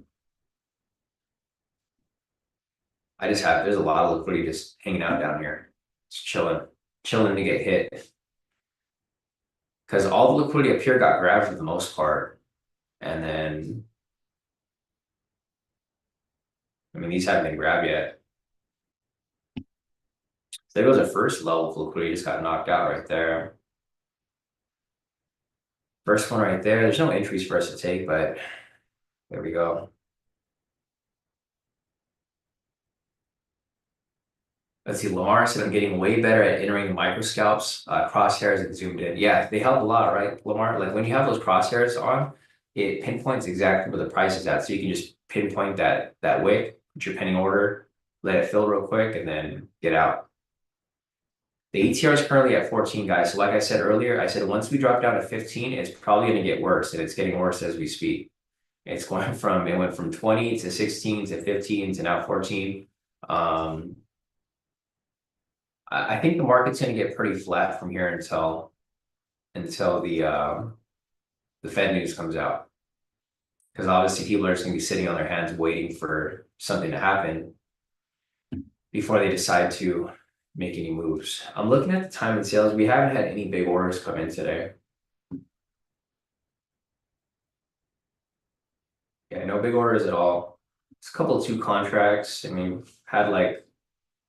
[SPEAKER 1] There's a lot of liquidity just hanging out down here. It's chilling to get hit. Because all the liquidity up here got grabbed for the most part. And then, I mean, these haven't been grabbed yet. There goes a first level of liquidity, just got knocked out right there. First one right there. There's no entries for us to take, but there we go. Let's see, Lamar said I'm getting way better at entering micro scalps, crosshairs and zoomed in. Yeah, they help a lot, right, Lamar? Like when you have those crosshairs on, it pinpoints exactly where the price is at. So you can just pinpoint that wick, put your pending order, let it fill real quick, and then get out. The ATR is currently at 14, guys. So like I said earlier, I said once we drop down to 15, it's probably going to get worse, and it's getting worse as we speak. It went from 20 to 16 to 15 to now 14. I think the market's going to get pretty flat from here until the Fed news comes out, because obviously people are just going to be sitting on their hands waiting for something to happen before they decide to make any moves. I'm looking at the time and sales. We haven't had any big orders come in today. Yeah, no big orders at all. It's a couple of 2 contracts. I mean, had like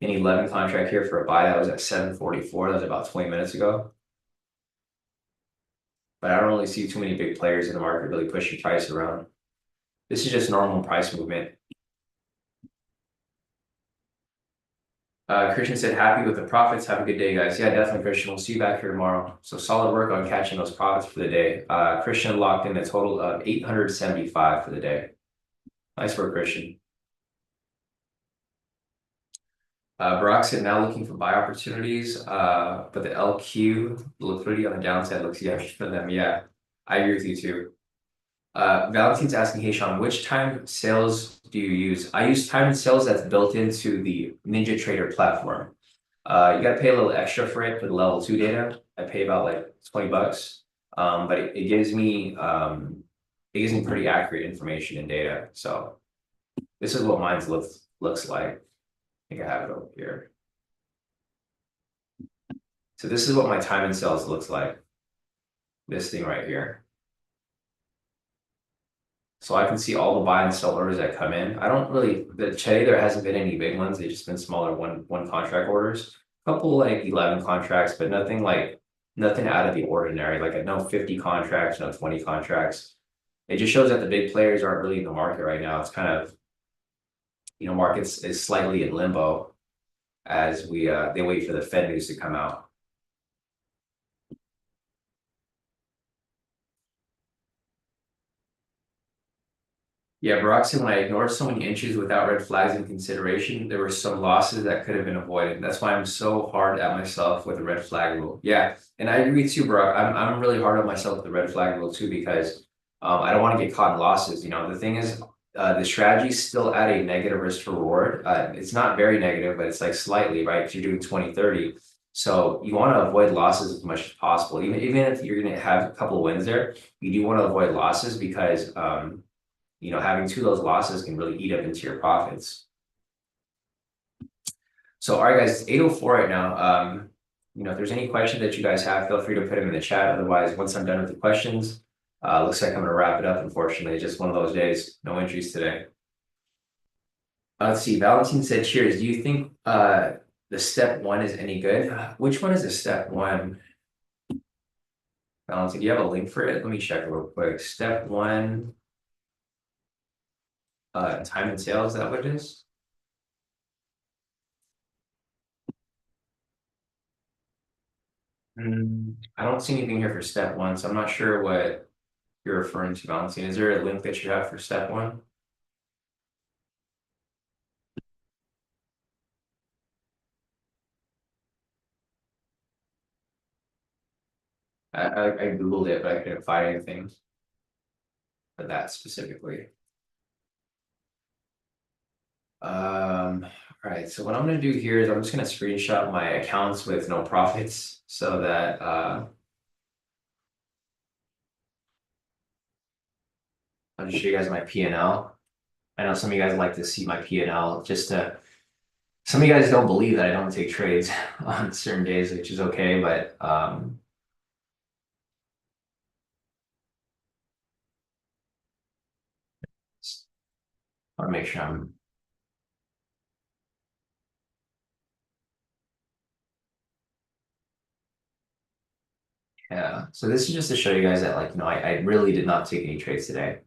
[SPEAKER 1] an 11 contract here for a buy that was at 744. That was about 20 minutes ago. But I don't really see too many big players in the market really pushing price around. This is just normal price movement. Christian said, happy with the profits. Have a good day, guys. Yeah, definitely, Christian. We'll see you back here tomorrow. So solid work on catching those profits for the day. Christian locked in a total of 875 for the day. Nice work, Christian. Barack said, now looking for buy opportunities, but the LQ, the liquidity on the downside looks yummy for them. Yeah, I agree with you too. Valentine's asking, hey Sean, which time sales do you use? I use time sales that's built into the Ninja Trader platform. You got to pay a little extra for it for the level 2 data. I pay about like 20 bucks. But it gives me pretty accurate information and data. So this is what mine looks like. I think I have it over here. So this is what my time and sales looks like. This thing right here. So I can see all the buy and sell orders that come in. I don't really, today there hasn't been any big ones. They've just been smaller one contract orders. A couple like 11 contracts, but nothing out of the ordinary. Like no 50 contracts, no 20 contracts. It just shows that the big players aren't really in the market right now. It's kind of, markets is slightly in limbo as they wait for the Fed news to come out. Yeah, Barack said when I ignored so many inches without red flags in consideration, there were some losses that could have been avoided. That's why I'm so hard at myself with the red flag rule. Yeah, and I agree too, Barack. I'm really hard on myself with the red flag rule too, because I don't want to get caught in losses. The thing is, the strategy is still at a negative risk to reward. It's not very negative, but it's like slightly, right? Because you're doing 20-30. So you want to avoid losses as much as possible. Even if you're going to have a couple of wins there, you do want to avoid losses because having 2 of those losses can really eat up into your profits. So, all right, guys, it's 8:04 right now. If there's any questions that you guys have, feel free to put them in the chat. Otherwise, once I'm done with the questions, looks like I'm going to wrap it up. Unfortunately, it's just one of those days. No entries today. Let's see. Valentine said, cheers. Do you think the step 1 is any good? Which one is the step 1? Valentine, do you have a link for it? Let me check real quick. Step 1. Time and sales, is that what it is? I don't see anything here for step 1, so I'm not sure what you're referring to, Valentine. Is there a link that you have for step 1? I Googled it, but I couldn't find anything for that specifically. All right, so what I'm gonna do here is I'm just gonna screenshot my accounts with no profits so that I'll just show you guys my P&L. I know some of you guys like to see my P&L just to, some of you guys don't believe that I don't take trades on certain days, which is okay, but I want to make sure I'm, yeah. So this is just to show you guys that, like, I really did not take any trades today.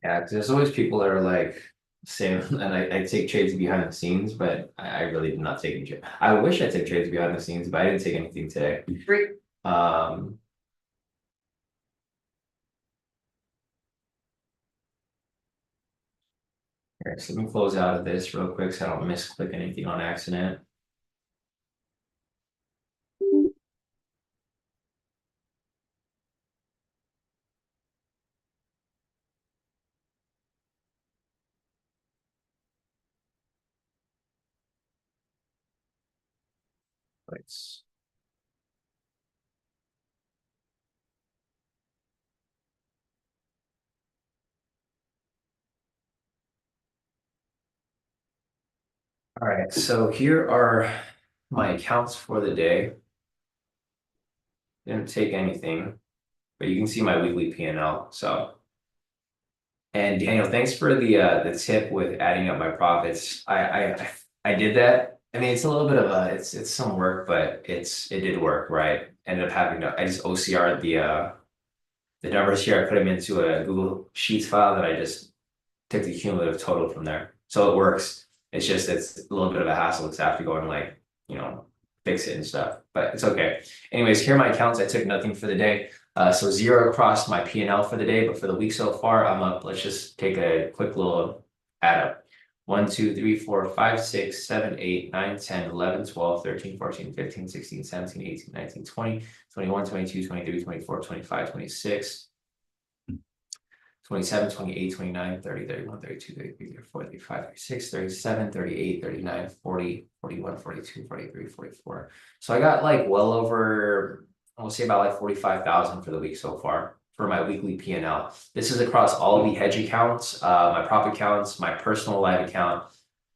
[SPEAKER 1] Yeah, 'cause there's always people that are like saying, and I take trades behind the scenes, but I really did not take any trades. I wish I took trades behind the scenes, but I didn't take anything today. Um, Here, so let me close out of this real quick so I don't misclick anything on accident. Let's, all right, so here are my accounts for the day. Didn't take anything, but you can see my weekly P&L. So, and Daniel, thanks for the tip with adding up my profits. I did that. I mean, it's a little bit of a it's some work, but it did work, right? Ended up having to I just OCR the numbers here. I put them into a Google Sheets file that I just took the cumulative total from there. So it works. It's just it's a little bit of a hassle because I have to go and like, fix it and stuff. But it's okay. Anyways, here are my accounts. I took nothing for the day. So zero across my P&L for the day, but for the week so far, I'm up. Let's just take a quick little add up. 1, 2, 3, 4, 5, 6, 7, 8, 9, 10, 11, 12, 13, 14, 15, 16, 17, 18, 19, 20, 21, 22, 23, 24, 25, 26. 27, 28, 29, 30, 31, 32, 33, 34, 35, 36, 37, 38, 39, 40, 41, 42, 43, 44. So I got like well over, I'll say about like 45,000 for the week so far for my weekly P&L. This is across all the hedge accounts, my prop accounts, my personal live account.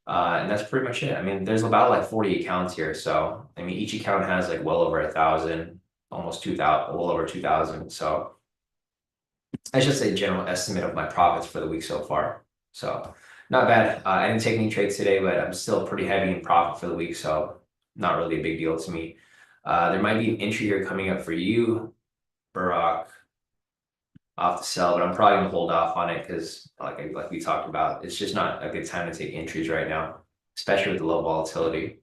[SPEAKER 1] And that's pretty much it. I mean, there's about like 40 accounts here. So, I mean, each account has like well over 1,000, almost 2,000, well over 2,000. So that's just a general estimate of my profits for the week so far. So not bad. I didn't take any trades today, but I'm still pretty heavy in profit for the week. So not really a big deal to me. There might be an entry here coming up for you, Barack, off the sell, but I'm probably gonna hold off on it because like we talked about, it's just not a good time to take entries right now, especially with the low volatility.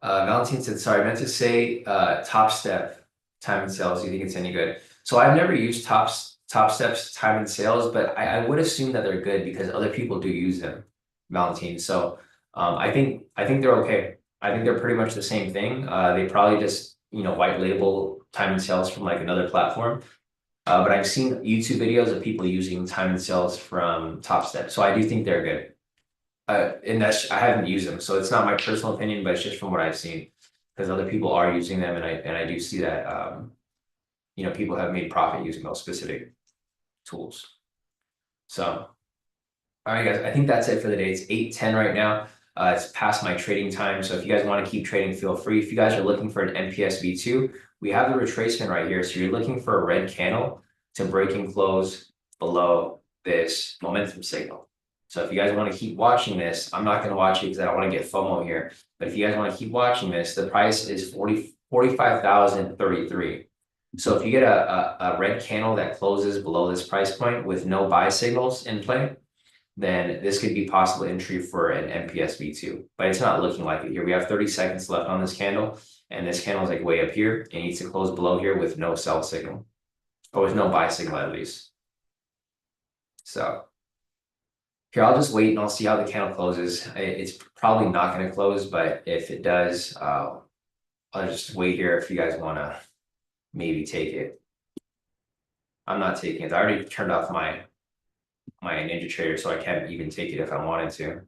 [SPEAKER 1] Valentine said, sorry, I meant to say Top Step time and sales. Do you think it's any good? So I've never used Top Step's time and sales, but I would assume that they're good because other people do use them, Valentine. So I think they're okay. I think they're pretty much the same thing. They probably just white label time and sales from like another platform. But I've seen YouTube videos of people using time and sales from Top Step. So I do think they're good. And that's I haven't used them, so it's not my personal opinion, but it's just from what I've seen, because other people are using them, and I do see that people have made profit using those specific tools. So, all right, guys, I think that's it for the day. It's 8:10 right now. It's past my trading time, so if you guys want to keep trading, feel free. If you guys are looking for an MPS V2, we have the retracement right here. So you're looking for a red candle to break and close below this momentum signal. So if you guys want to keep watching this, I'm not going to watch it because I don't want to get FOMO here. But if you guys want to keep watching this, the price is 45,033. So if you get a red candle that closes below this price point with no buy signals in play, then this could be possible entry for an MPS V2, but it's not looking like it here. We have 30 seconds left on this candle, and this candle is like way up here. It needs to close below here with no sell signal, or with no buy signal at least. So here, I'll just wait and I'll see how the candle closes. It's probably not going to close, but if it does, I'll just wait here if you guys want to maybe take it. I'm not taking it. I already turned off my Ninja Trader, so I can't even take it if I wanted to.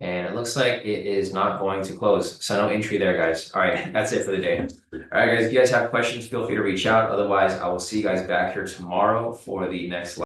[SPEAKER 1] And it looks like it is not going to close. So no entry there, guys. All right, that's it for the day. All right, guys, if you guys have questions, feel free to reach out. Otherwise, I will see you guys back here tomorrow for the next